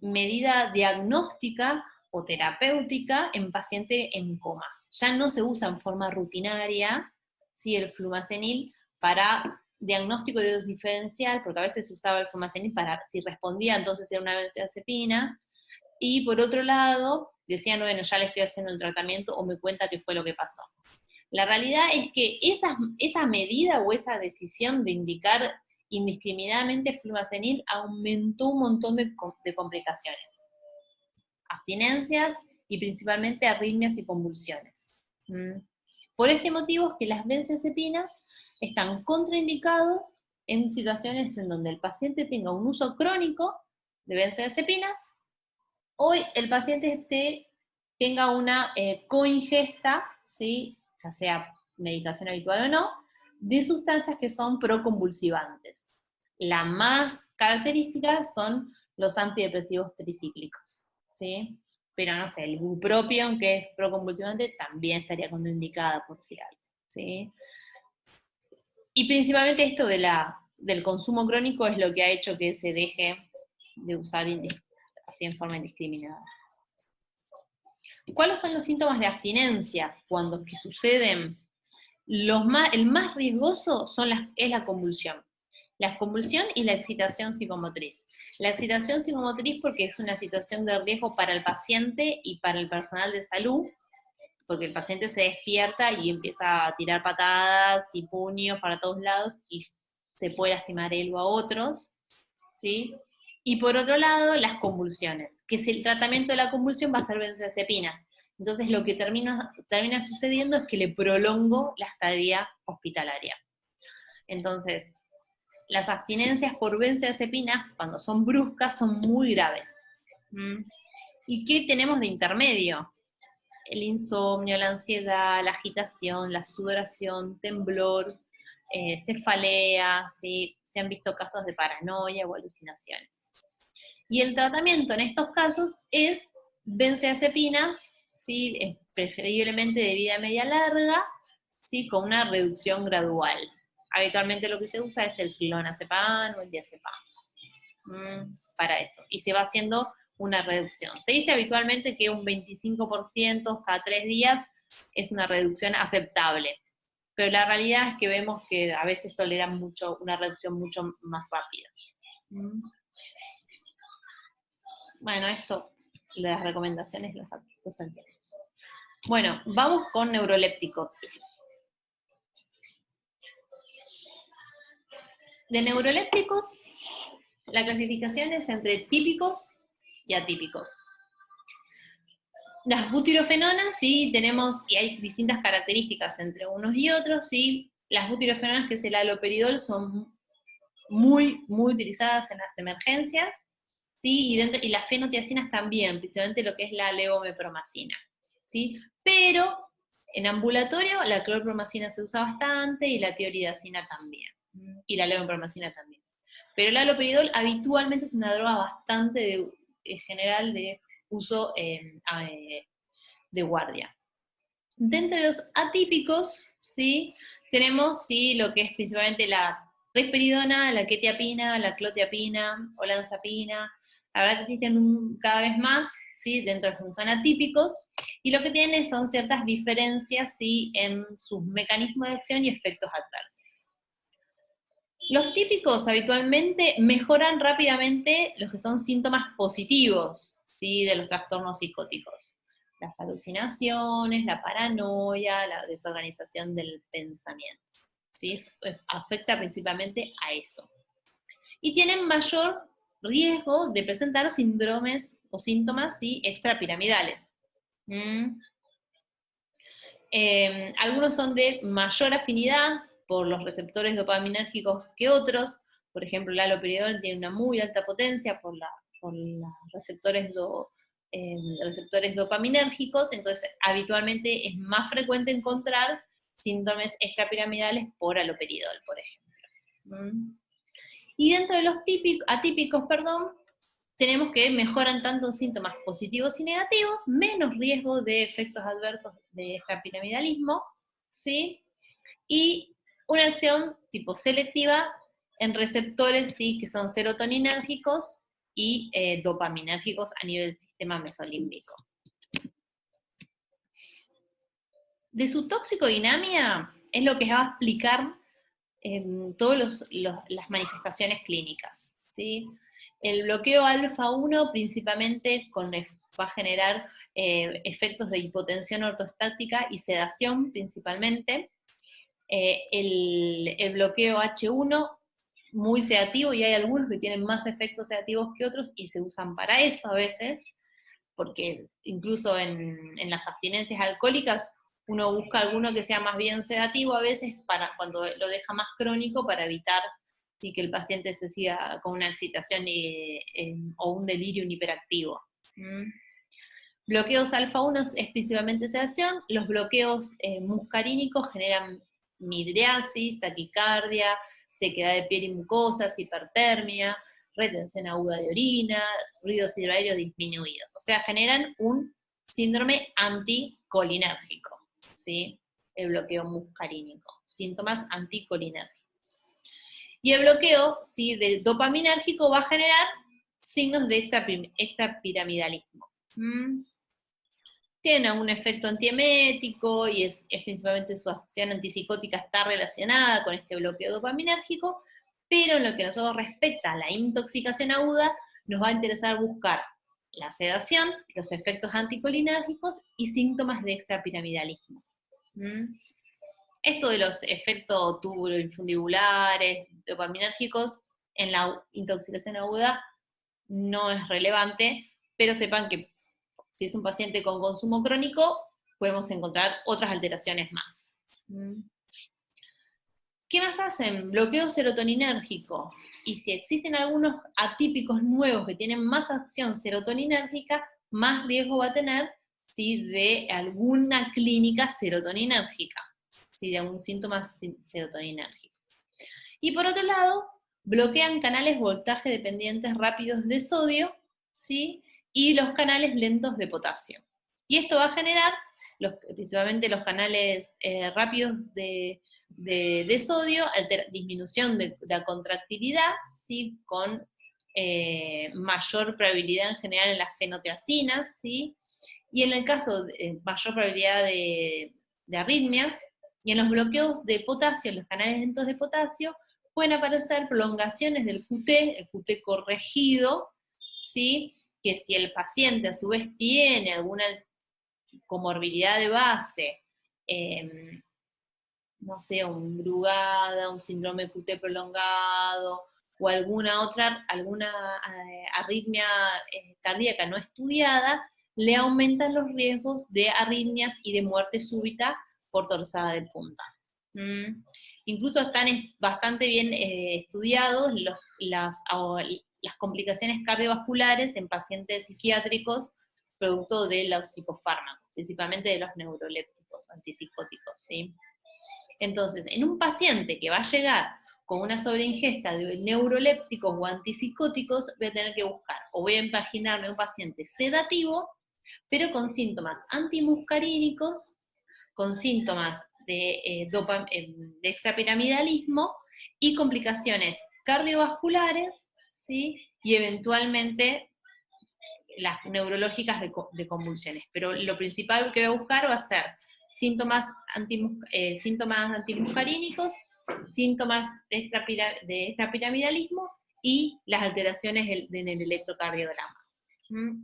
medida diagnóstica o terapéutica en paciente en coma. Ya no se usa en forma rutinaria, ¿sí? El flumazenil para diagnóstico de dosis diferencial, porque a veces se usaba el flumazenil para, si respondía, entonces era una benzodiazepina, y por otro lado, decían, bueno, ya le estoy haciendo el tratamiento, o me cuenta qué fue lo que pasó. La realidad es que esa medida o esa decisión de indicar indiscriminadamente flumazenil aumentó un montón de complicaciones. Abstinencias y principalmente arritmias y convulsiones. Por este motivo es que las benzodiazepinas están contraindicados en situaciones en donde el paciente tenga un uso crónico de benzodiazepinas o el paciente tenga una coingesta, ¿sí?, ya sea medicación habitual o no, de sustancias que son proconvulsivantes. La más característica son los antidepresivos tricíclicos, ¿sí? Pero no sé, el bupropion, que es proconvulsivante, también estaría contraindicada, por si algo, ¿sí? Y principalmente esto del consumo crónico es lo que ha hecho que se deje de usar así en forma indiscriminada. ¿Cuáles son los síntomas de abstinencia cuando que suceden? El más riesgoso es la convulsión. La convulsión y la excitación psicomotriz. La excitación psicomotriz porque es una situación de riesgo para el paciente y para el personal de salud, porque el paciente se despierta y empieza a tirar patadas y puños para todos lados y se puede lastimar él o a otros, ¿sí? Y por otro lado, las convulsiones, que el tratamiento de la convulsión va a ser benzodiazepinas. Entonces lo que termina sucediendo es que le prolongo la estadía hospitalaria. Entonces, las abstinencias por benzodiazepinas, cuando son bruscas, son muy graves. ¿Y qué tenemos de intermedio? El insomnio, la ansiedad, la agitación, la sudoración, temblor, cefalea, ¿sí? Se han visto casos de paranoia o alucinaciones. Y el tratamiento en estos casos es benzodiazepinas, ¿sí?, preferiblemente de vida media larga, ¿sí?, con una reducción gradual. Habitualmente lo que se usa es el clonazepam o el diazepam para eso, y se va haciendo una reducción. Se dice habitualmente que un 25% cada 3 días es una reducción aceptable, pero la realidad es que vemos que a veces toleran una reducción mucho más rápida. Bueno, esto, las recomendaciones los entiendo. Bueno, vamos con neurolépticos. De neurolépticos, la clasificación es entre típicos y atípicos. Las butirofenonas, sí, tenemos, y hay distintas características entre unos y otros, sí. Las butirofenonas, que es el haloperidol, son muy, muy utilizadas en las emergencias, ¿sí? Y las fenotiacinas también, principalmente lo que es la levomepromacina, ¿sí? Pero en ambulatorio la clorpromacina se usa bastante y la tioridacina también, y la levomepromacina también. Pero el haloperidol habitualmente es una droga bastante general de uso de guardia. De entre los atípicos, ¿sí?, tenemos, sí, lo que es principalmente la risperidona, la quetiapina, la clozapina, olanzapina. La verdad que existen cada vez más, ¿sí?, dentro de los que son atípicos, y lo que tienen son ciertas diferencias, ¿sí?, en sus mecanismos de acción y efectos adversos. Los típicos habitualmente mejoran rápidamente los que son síntomas positivos, ¿sí?, de los trastornos psicóticos. Las alucinaciones, la paranoia, la desorganización del pensamiento, ¿sí? Afecta principalmente a eso. Y tienen mayor riesgo de presentar síndromes o síntomas, ¿sí?, extrapiramidales. Algunos son de mayor afinidad por los receptores dopaminérgicos que otros. Por ejemplo, el haloperidol tiene una muy alta potencia por los receptores dopaminérgicos, entonces habitualmente es más frecuente encontrar síntomas extrapiramidales por haloperidol, por ejemplo. Y dentro de los atípicos, tenemos que mejoran tanto en síntomas positivos y negativos, menos riesgo de efectos adversos de extrapiramidalismo, ¿sí? Y una acción tipo selectiva en receptores, ¿sí?, que son serotoninérgicos y dopaminérgicos a nivel del sistema mesolímbico. De su toxicodinamia es lo que va a explicar todas las manifestaciones clínicas, ¿sí? El bloqueo alfa 1 principalmente va a generar efectos de hipotensión ortostática y sedación principalmente. El bloqueo H1 muy sedativo, y hay algunos que tienen más efectos sedativos que otros y se usan para eso a veces, porque incluso en las abstinencias alcohólicas uno busca alguno que sea más bien sedativo a veces para cuando lo deja más crónico, para evitar sí, que el paciente se siga con una excitación o un delirio hiperactivo. Bloqueos alfa 1 es principalmente sedación. Los bloqueos muscarínicos generan midriasis, taquicardia, sequedad de piel y mucosas, hipertermia, retención aguda de orina, ruidos hidroaéreos disminuidos. O sea, generan un síndrome anticolinérgico, ¿sí? El bloqueo muscarínico, síntomas anticolinérgicos. Y el bloqueo, ¿sí?, del dopaminérgico va a generar signos de extrapiramidalismo. Tiene un efecto antiemético y es principalmente su acción antipsicótica está relacionada con este bloqueo dopaminérgico, pero en lo que a nosotros respecta a la intoxicación aguda, nos va a interesar buscar la sedación, los efectos anticolinérgicos y síntomas de extrapiramidalismo. Esto de los efectos tubuloinfundibulares, dopaminérgicos, en la intoxicación aguda no es relevante, pero sepan que si es un paciente con consumo crónico, podemos encontrar otras alteraciones más. ¿Qué más hacen? Bloqueo serotoninérgico. Y si existen algunos atípicos nuevos que tienen más acción serotoninérgica, más riesgo va a tener, ¿sí?, de alguna clínica serotoninérgica, ¿sí?, de algún síntoma serotoninérgico. Y por otro lado, bloquean canales voltaje dependientes rápidos de sodio, ¿sí?, y los canales lentos de potasio. Y esto va a generar, principalmente los canales rápidos de sodio, disminución de la contractilidad, ¿sí?, con mayor probabilidad en general en las fenotiacinas, ¿sí?, y en el caso de mayor probabilidad de arritmias, y en los bloqueos de potasio, en los canales lentos de potasio, pueden aparecer prolongaciones del QT, el QT corregido, ¿sí?, que si el paciente a su vez tiene alguna comorbilidad de base, no sé, un Brugada, un síndrome QT prolongado, o alguna arritmia cardíaca no estudiada, le aumentan los riesgos de arritmias y de muerte súbita por torzada de punta. Incluso están bastante bien estudiados las complicaciones cardiovasculares en pacientes psiquiátricos producto de los psicofármacos, principalmente de los neurolépticos, antipsicóticos, ¿sí? Entonces, en un paciente que va a llegar con una sobreingesta de neurolépticos o antipsicóticos, voy a tener que buscar, o voy a imaginarme un paciente sedativo, pero con síntomas antimuscarínicos, con síntomas de extrapiramidalismo y complicaciones cardiovasculares, ¿sí?, y eventualmente las neurológicas de convulsiones. Pero lo principal que voy a buscar va a ser síntomas antimuscarínicos, síntomas de extrapiramidalismo y las alteraciones en el electrocardiograma.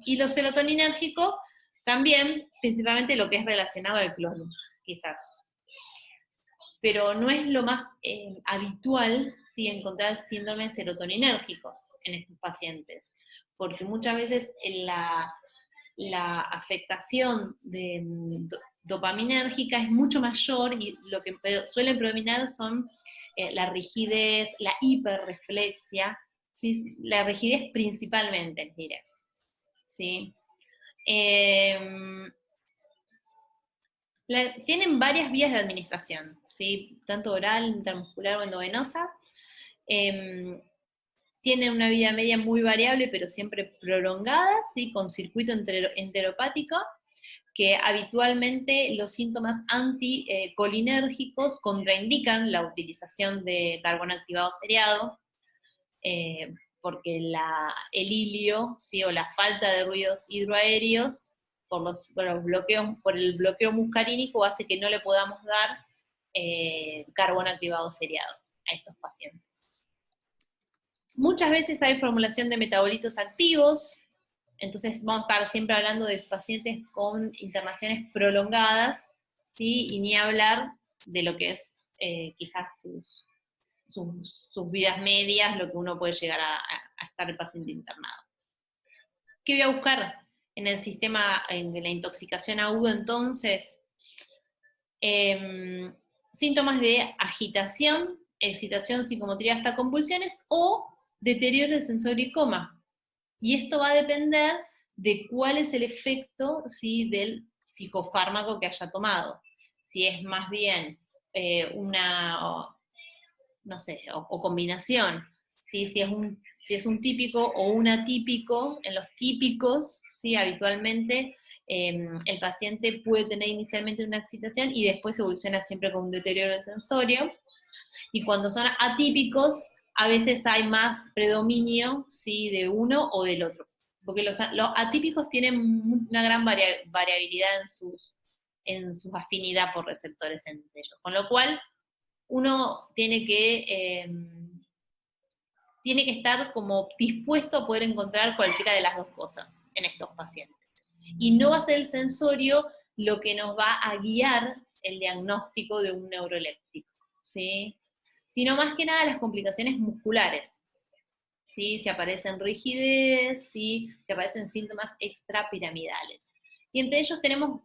Y lo serotoninérgico también, principalmente lo que es relacionado al clonus, quizás. Pero no es lo más habitual, ¿sí?, encontrar síndromes serotoninérgicos en estos pacientes, porque muchas veces la afectación dopaminérgica es mucho mayor y lo que suelen predominar son la rigidez, la hiperreflexia, ¿sí?, la rigidez principalmente, diré, ¿sí? Tienen varias vías de administración, ¿sí?, tanto oral, intramuscular o endovenosa. Tienen una vida media muy variable, pero siempre prolongada, ¿sí?, con circuito enteropático, que habitualmente los síntomas anticolinérgicos contraindican la utilización de carbono activado seriado, porque el hilio, ¿sí?, o la falta de ruidos hidroaéreos por el bloqueo muscarínico hace que no le podamos dar carbono activado seriado estos pacientes. Muchas veces hay formulación de metabolitos activos, entonces vamos a estar siempre hablando de pacientes con internaciones prolongadas, ¿sí? Y ni hablar de lo que es quizás sus vidas medias, lo que uno puede llegar a estar el paciente internado. ¿Qué voy a buscar en el sistema de la intoxicación aguda entonces? Síntomas de agitación, excitación psicomotriz hasta convulsiones o deterioro del sensorio y coma. Y esto va a depender de cuál es el efecto, ¿sí?, del psicofármaco que haya tomado. Si es más bien no sé, o combinación, ¿sí? Si es un típico o un atípico. En los típicos, ¿sí?, habitualmente el paciente puede tener inicialmente una excitación y después evoluciona siempre con un deterioro del sensorio. Y cuando son atípicos, a veces hay más predominio, ¿sí?, de uno o del otro. Porque los atípicos tienen una gran variabilidad en su afinidad por receptores entre ellos. Con lo cual, uno tiene que estar como dispuesto a poder encontrar cualquiera de las dos cosas en estos pacientes. Y no va a ser el sensorio lo que nos va a guiar el diagnóstico de un neuroléptico, ¿sí?, sino más que nada las complicaciones musculares, ¿sí?, si aparecen rigidez, ¿sí?, si aparecen síntomas extrapiramidales. Y entre ellos tenemos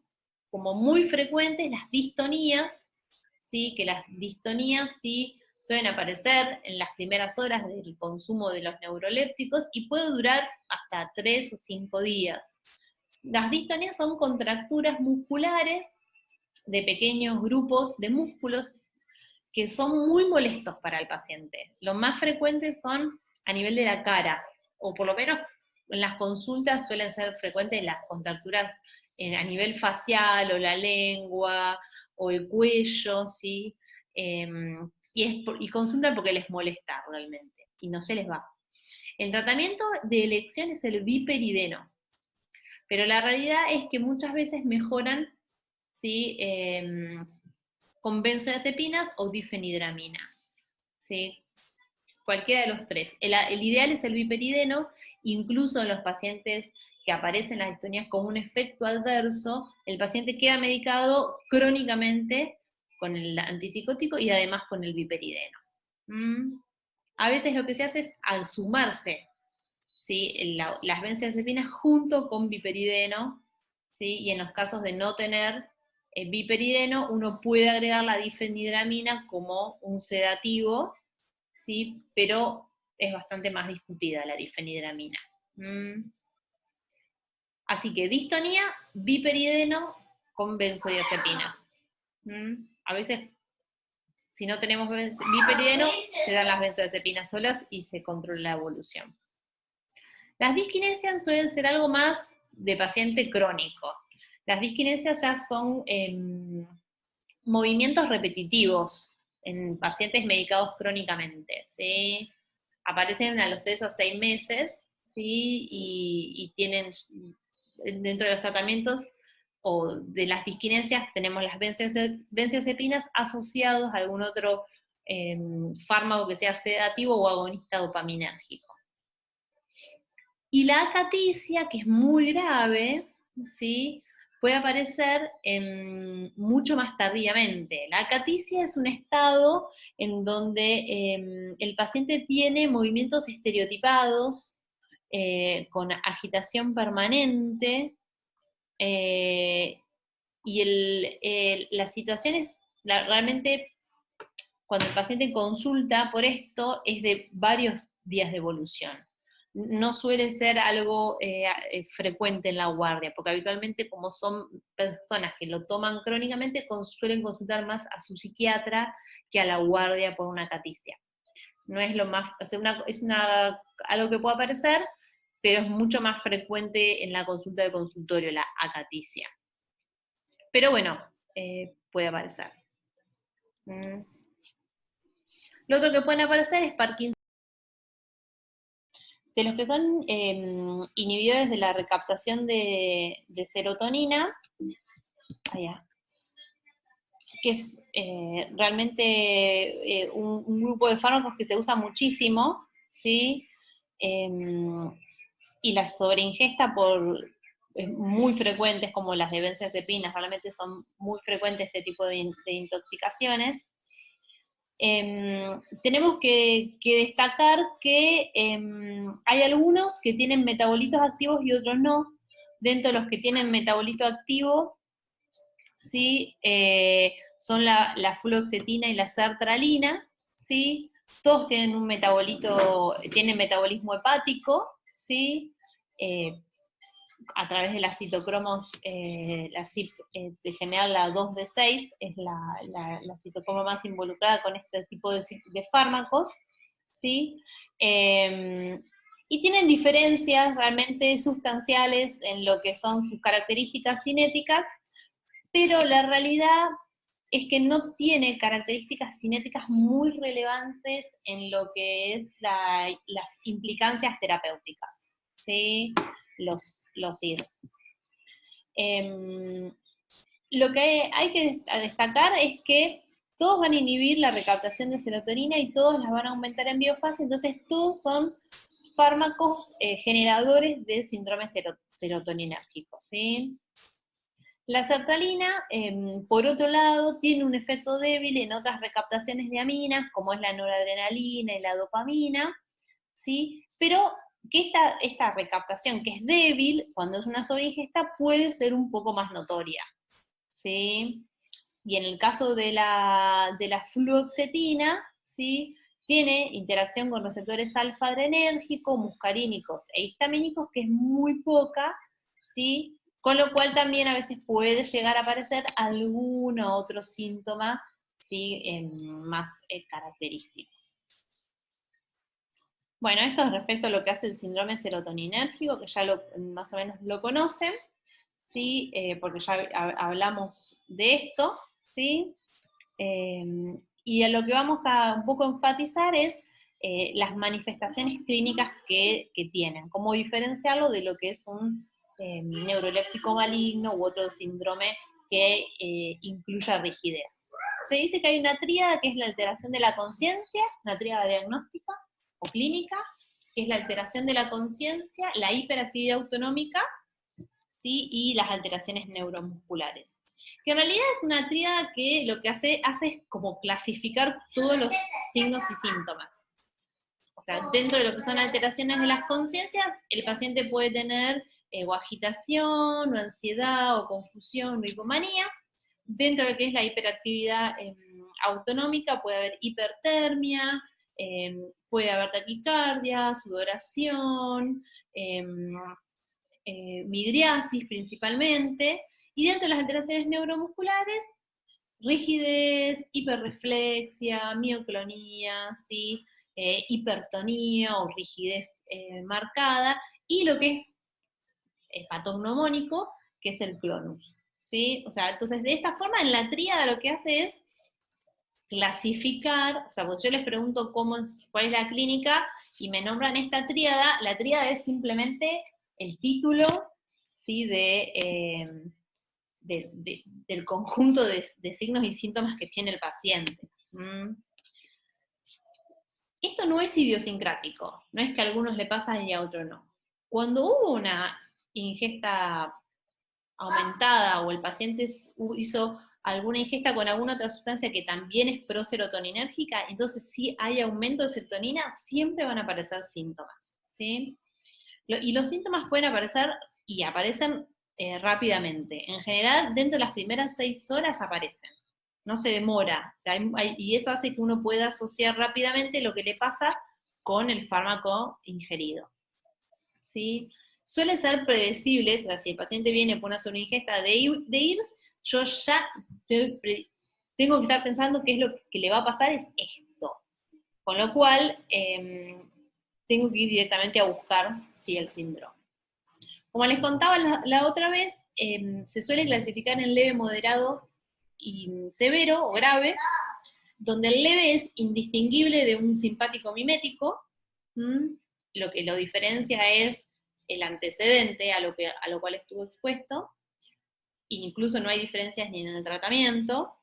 como muy frecuentes las distonías, ¿sí?, que las distonías sí suelen aparecer en las primeras horas del consumo de los neurolépticos y puede durar hasta 3 o 5 días. Las distonías son contracturas musculares de pequeños grupos de músculos que son muy molestos para el paciente. Los más frecuentes son a nivel de la cara, o por lo menos en las consultas suelen ser frecuentes las contracturas a nivel facial, o la lengua, o el cuello, ¿sí? Y consultan porque les molesta realmente, y no se les va. El tratamiento de elección es el biperideno, pero la realidad es que muchas veces mejoran, ¿sí?, con benzodiazepinas o difenhidramina, ¿sí?, cualquiera de los tres. El ideal es el biperideno, incluso en los pacientes que aparecen las distonías con un efecto adverso, el paciente queda medicado crónicamente con el antipsicótico y además con el biperideno. A veces lo que se hace es al sumarse, ¿sí?, las benzodiazepinas junto con biperideno, ¿sí?, y en los casos de no tener biperideno, uno puede agregar la difenhidramina como un sedativo, ¿sí?, pero es bastante más discutida la difenhidramina. Así que distonía, biperideno con benzodiazepinas. A veces, si no tenemos biperideno, se dan las benzodiazepinas solas y se controla la evolución. Las disquinesias suelen ser algo más de paciente crónico. Las disquinesias ya son movimientos repetitivos en pacientes medicados crónicamente, ¿sí? Aparecen a los 3 a 6 meses, ¿sí?, y tienen, dentro de los tratamientos o de las disquinesias, tenemos las benzodiazepinas asociados a algún otro fármaco que sea sedativo o agonista dopaminérgico. Y la acaticia, que es muy grave, ¿sí?, puede aparecer mucho más tardíamente. La acaticia es un estado en donde el paciente tiene movimientos estereotipados, con agitación permanente, y la situación es, realmente, cuando el paciente consulta por esto, es de varios días de evolución. No suele ser algo frecuente en la guardia, porque habitualmente, como son personas que lo toman crónicamente, suelen consultar más a su psiquiatra que a la guardia por una acaticia. No es lo más, o sea, algo que puede aparecer, pero es mucho más frecuente en la consulta de consultorio, la acaticia. Pero bueno, puede aparecer. Lo otro que pueden aparecer es Parkinson. De los que son inhibidores de la recaptación de serotonina, que es realmente un grupo de fármacos que se usa muchísimo, ¿sí? Y la sobreingesta muy frecuentes, como las de benzodiazepinas, realmente son muy frecuentes este tipo de intoxicaciones. Tenemos que destacar que hay algunos que tienen metabolitos activos y otros no. Dentro de los que tienen metabolito activo, ¿sí? Son la fluoxetina y la sertralina, ¿sí? Todos tienen tienen metabolismo hepático, ¿sí? A través de las citocromos, de general la 2D6 es la citocromo más involucrada con este tipo de fármacos, ¿sí? Y tienen diferencias realmente sustanciales en lo que son sus características cinéticas, pero la realidad es que no tiene características cinéticas muy relevantes en lo que es las implicancias terapéuticas, ¿sí? Los IRS. Lo que hay que destacar es que todos van a inhibir la recaptación de serotonina y todos las van a aumentar en biofase, entonces todos son fármacos generadores de síndrome serotoninérgico, ¿sí? La sertralina, por otro lado, tiene un efecto débil en otras recaptaciones de aminas, como es la noradrenalina y la dopamina, ¿sí? Pero que esta recaptación, que es débil, cuando es una sobreingesta, puede ser un poco más notoria, ¿sí? Y en el caso de la fluoxetina, ¿sí? Tiene interacción con receptores alfa-adrenérgicos, muscarínicos e histamínicos, que es muy poca, ¿sí? Con lo cual también a veces puede llegar a aparecer algún otro síntoma, ¿sí? Más característico. Bueno, esto es respecto a lo que hace el síndrome serotoninérgico, que ya más o menos lo conocen, ¿sí? Porque ya hablamos de esto, ¿sí? Y a lo que vamos a un poco enfatizar es las manifestaciones clínicas que tienen, cómo diferenciarlo de lo que es un neuroléptico maligno u otro síndrome que incluya rigidez. Se dice que hay una tríada que es la alteración de la conciencia, una tríada diagnóstica o clínica, que es la alteración de la conciencia, la hiperactividad autonómica, ¿sí? Y las alteraciones neuromusculares. Que en realidad es una tríada que lo que hace es como clasificar todos los signos y síntomas. O sea, dentro de lo que son alteraciones de las conciencias, el paciente puede tener o agitación, o ansiedad, o confusión, o hipomanía. Dentro de lo que es la hiperactividad autonómica puede haber hipertermia, puede haber taquicardia, sudoración, midriasis principalmente, y dentro de las alteraciones neuromusculares, rigidez, hiperreflexia, mioclonía, ¿sí? Hipertonía o rigidez marcada, y lo que es patognomónico, que es el clonus, ¿sí? O sea, entonces de esta forma en la tríada lo que hace es clasificar, o sea, pues yo les pregunto cuál es la clínica y me nombran esta tríada, la tríada es simplemente el título, ¿sí? Del conjunto de signos y síntomas que tiene el paciente. Esto no es idiosincrático, no es que a algunos le pasa y a otros no. Cuando hubo una ingesta aumentada o el paciente hizo alguna ingesta con alguna otra sustancia que también es proserotoninérgica, entonces si hay aumento de serotonina, siempre van a aparecer síntomas, ¿sí? Y los síntomas pueden aparecer, y aparecen rápidamente. En general, dentro de las primeras 6 horas aparecen. No se demora. O sea, y eso hace que uno pueda asociar rápidamente lo que le pasa con el fármaco ingerido, ¿sí? Suele ser predecible, o sea, si el paciente viene por una sobreingesta de IRS, yo ya tengo que estar pensando qué es lo que le va a pasar, es esto. Con lo cual, tengo que ir directamente a buscar, sí, el síndrome. Como les contaba la otra vez, se suele clasificar en leve, moderado y severo o grave, donde el leve es indistinguible de un simpático mimético, lo que lo diferencia es el antecedente a lo cual estuvo expuesto, incluso no hay diferencias ni en el tratamiento,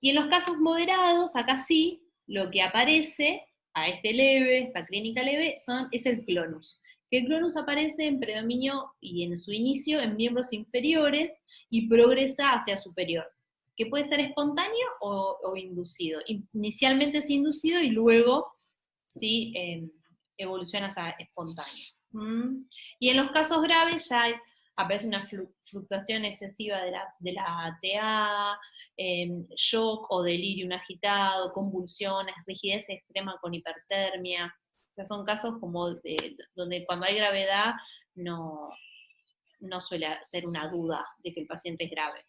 Y en los casos moderados, acá sí, lo que aparece a este leve, esta clínica leve, es el clonus. Que el clonus aparece en predominio y en su inicio en miembros inferiores y progresa hacia superior, que puede ser espontáneo o inducido. Inicialmente es inducido y luego sí evoluciona hacia espontáneo. Y en los casos graves ya aparece una fluctuación excesiva de la ATA, shock o delirio, un agitado, convulsiones, rigidez extrema con hipertermia. O sea, son casos como donde cuando hay gravedad no suele ser una duda de que el paciente es grave.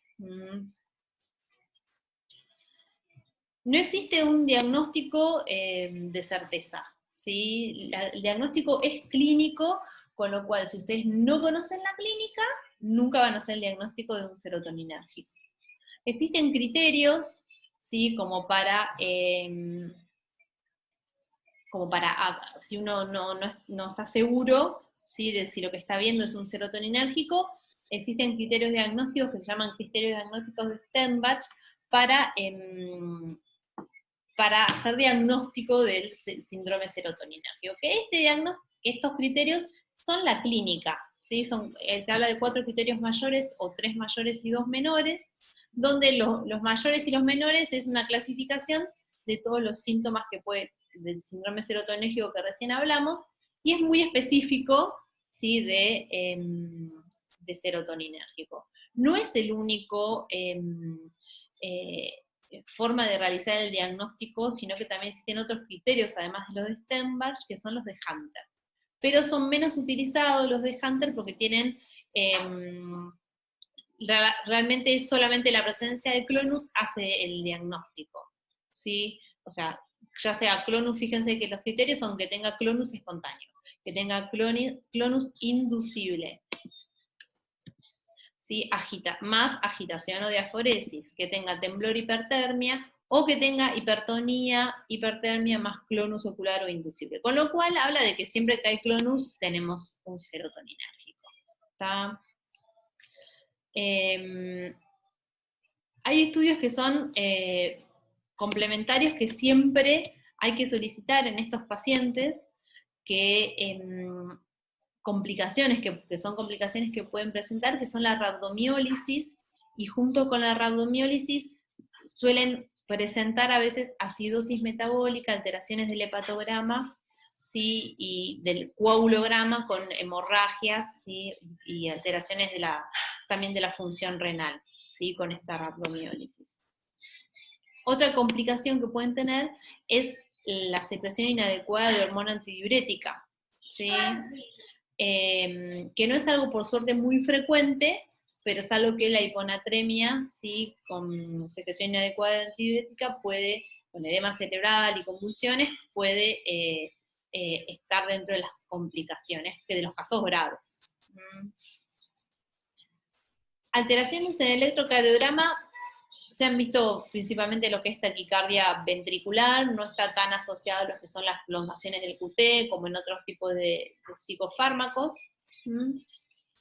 No existe un diagnóstico de certeza, ¿sí? El diagnóstico es clínico, con lo cual si ustedes no conocen la clínica, nunca van a hacer el diagnóstico de un serotoninérgico. Existen criterios, ¿sí? Como para si uno no está seguro, ¿sí? De si lo que está viendo es un serotoninérgico, existen criterios diagnósticos que se llaman criterios diagnósticos de Sternbach para hacer diagnóstico del síndrome serotoninérgico. Que estos criterios son la clínica, ¿sí? Se habla de 4 criterios mayores o 3 mayores y 2 menores, donde los mayores y los menores es una clasificación de todos los síntomas del síndrome serotoninérgico que recién hablamos, y es muy específico, ¿sí? de serotoninérgico. No es el único forma de realizar el diagnóstico, sino que también existen otros criterios, además de los de Sternbach, que son los de Hunter. Pero son menos utilizados los de Hunter porque tienen, realmente solamente la presencia de clonus hace el diagnóstico, ¿sí? O sea, ya sea clonus, fíjense que los criterios son que tenga clonus espontáneo, que tenga clonus inducible, ¿sí? Más agitación o diaforesis, que tenga temblor, hipertermia, o que tenga hipertonía, hipertermia más clonus ocular o inducible. Con lo cual habla de que siempre que hay clonus tenemos un serotoninérgico. ¿Está? Hay estudios que son complementarios que siempre hay que solicitar en estos pacientes, que complicaciones que son complicaciones que pueden presentar, que son la rhabdomiólisis, y junto con la rhabdomiólisis suelen presentar a veces acidosis metabólica, alteraciones del hepatograma, ¿sí? Y del coagulograma con hemorragias, ¿sí? Y alteraciones también de la función renal, ¿sí? Con esta rhabdomiólisis. Otra complicación que pueden tener es la secreción inadecuada de hormona antidiurética, ¿sí? Que no es algo por suerte muy frecuente, pero es algo que la hiponatremia, ¿sí? Con secreción inadecuada de antidiurética puede, con edema cerebral y convulsiones, puede estar dentro de las complicaciones, de los casos graves. Alteraciones en el electrocardiograma se han visto principalmente lo que es taquicardia ventricular, no está tan asociado a lo que son las prolongaciones del QT, como en otros tipos de psicofármacos.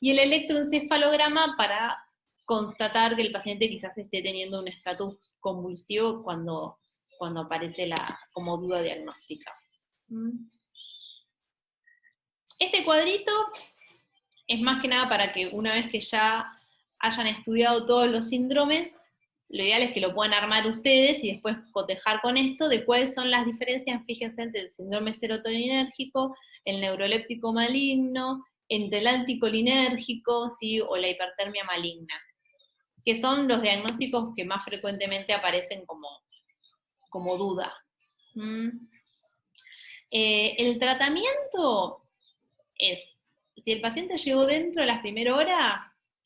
Y el electroencefalograma para constatar que el paciente quizás esté teniendo un estatus convulsivo cuando aparece como duda diagnóstica. Este cuadrito es más que nada para que una vez que ya hayan estudiado todos los síndromes, lo ideal es que lo puedan armar ustedes y después cotejar con esto de cuáles son las diferencias, fíjense, entre el síndrome serotoninérgico, el neuroléptico maligno, entre el anticolinérgico, ¿sí? O la hipertermia maligna, que son los diagnósticos que más frecuentemente aparecen como duda. El tratamiento es, si el paciente llegó dentro de las primeras horas,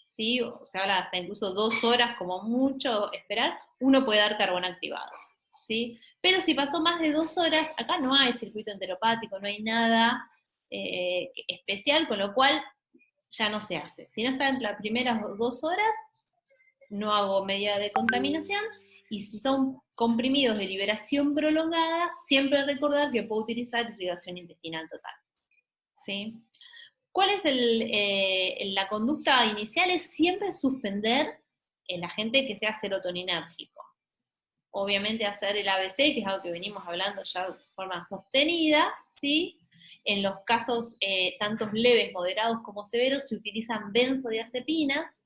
¿sí? Se habla hasta incluso 2 horas como mucho esperar, uno puede dar carbón activado, ¿sí? Pero si pasó más de 2 horas, acá no hay circuito enteropático, no hay nada especial, con lo cual ya no se hace. Si no está en las primeras 2 horas, no hago medida de contaminación, y si son comprimidos de liberación prolongada, siempre recordar que puedo utilizar irrigación intestinal total, ¿sí? ¿Cuál es la conducta inicial? Es siempre suspender el agente que sea serotoninérgico, obviamente hacer el ABC, que es algo que venimos hablando ya de forma sostenida, ¿sí? En los casos tanto leves, moderados como severos, se utilizan benzodiazepinas,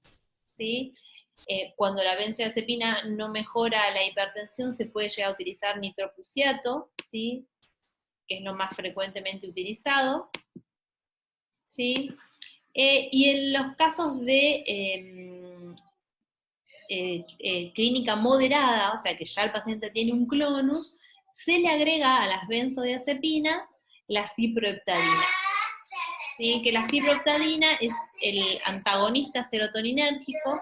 ¿sí? Cuando la benzodiazepina no mejora la hipertensión, se puede llegar a utilizar nitroprusiato, ¿sí? Que es lo más frecuentemente utilizado, ¿sí? Y en los casos de clínica moderada, o sea que ya el paciente tiene un clonus, se le agrega a las benzodiazepinas la ciproheptadina. ¿Sí? Que la ciproheptadina es el antagonista serotoninérgico,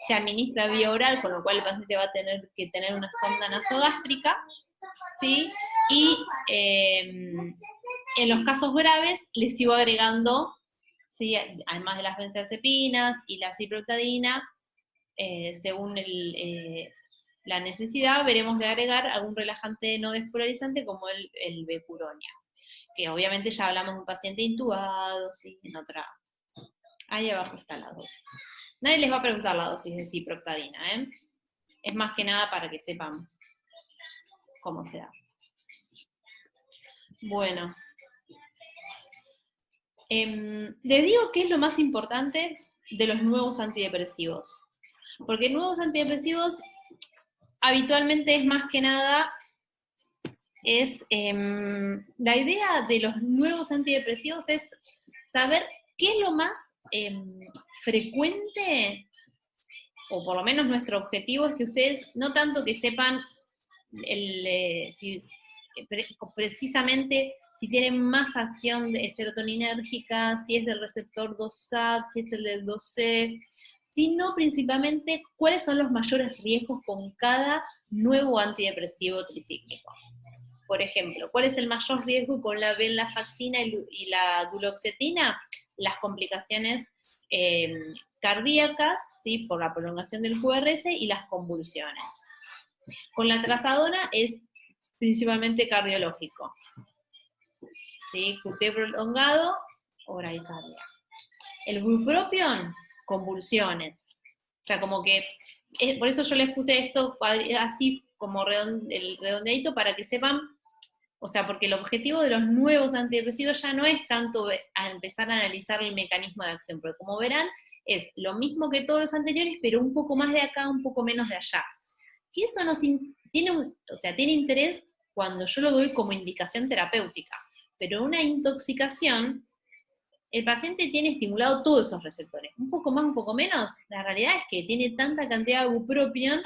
se administra vía oral, con lo cual el paciente va a tener que tener una sonda nasogástrica, ¿sí? Y en los casos graves le sigo agregando, ¿sí? Además de las benzodiazepinas y la ciproheptadina, según la necesidad, veremos de agregar algún relajante no despolarizante como el becuronia, que obviamente ya hablamos de un paciente intubado, ¿sí? En otra. Ahí abajo está la dosis. Nadie les va a preguntar la dosis de ciproheptadina, ¿eh? Es más que nada para que sepan cómo se da. Bueno. Les digo qué es lo más importante de los nuevos antidepresivos. Porque nuevos antidepresivos habitualmente es más que nada, la idea de los nuevos antidepresivos es saber qué es lo más frecuente, o por lo menos nuestro objetivo es que ustedes, no tanto que sepan precisamente si tienen más acción de serotoninérgica, si es del receptor 2A, si es el del 2C, sino principalmente cuáles son los mayores riesgos con cada nuevo antidepresivo tricíclico. Por ejemplo, ¿cuál es el mayor riesgo con la venlafaxina y la duloxetina? Las complicaciones cardíacas, ¿sí? Por la prolongación del QRS y las convulsiones. Con la trazadona es principalmente cardiológico, ¿sí? QT prolongado o bradicardia. El bupropión, convulsiones. O sea, como que, por eso yo les puse esto así como redondeadito para que sepan, o sea, porque el objetivo de los nuevos antidepresivos ya no es tanto a empezar a analizar el mecanismo de acción, porque como verán, es lo mismo que todos los anteriores, pero un poco más de acá, un poco menos de allá. Y eso tiene interés cuando yo lo doy como indicación terapéutica, pero una intoxicación, el paciente tiene estimulado todos esos receptores, un poco más, un poco menos. La realidad es que tiene tanta cantidad de bupropión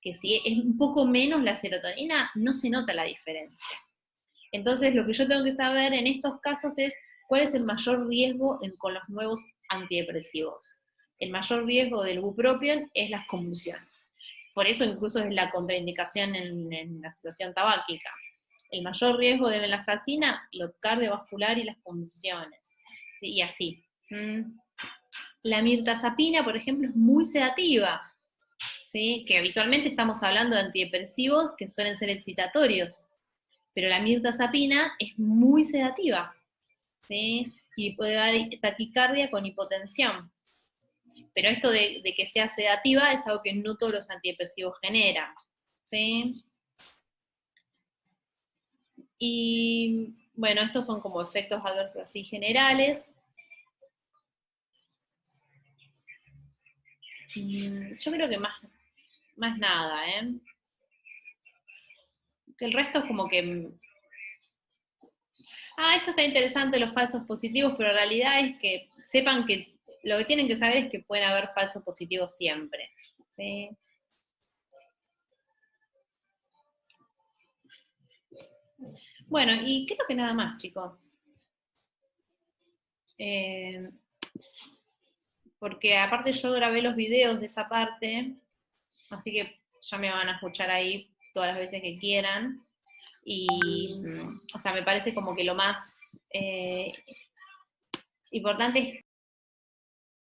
que si es un poco menos la serotonina, no se nota la diferencia. Entonces, lo que yo tengo que saber en estos casos es cuál es el mayor riesgo con los nuevos antidepresivos. El mayor riesgo del bupropión es las convulsiones. Por eso incluso es la contraindicación en la situación tabáquica. El mayor riesgo de venlafaxina, lo cardiovascular y las convulsiones. ¿Sí? Y así. La mirtazapina, por ejemplo, es muy sedativa, ¿sí? Que habitualmente estamos hablando de antidepresivos que suelen ser excitatorios, pero la mirtazapina es muy sedativa, ¿sí? Y puede dar taquicardia con hipotensión. Pero esto de que sea sedativa es algo que no todos los antidepresivos generan, ¿sí? Y bueno, estos son como efectos adversos así generales. Yo creo que más nada, ¿eh? Que el resto es como que... esto está interesante, los falsos positivos, pero la realidad es que sepan que lo que tienen que saber es que pueden haber falsos positivos siempre, ¿sí? Bueno, y creo que nada más, chicos. Porque aparte yo grabé los videos de esa parte, así que ya me van a escuchar ahí todas las veces que quieran. Y, o sea, me parece como que lo más importante es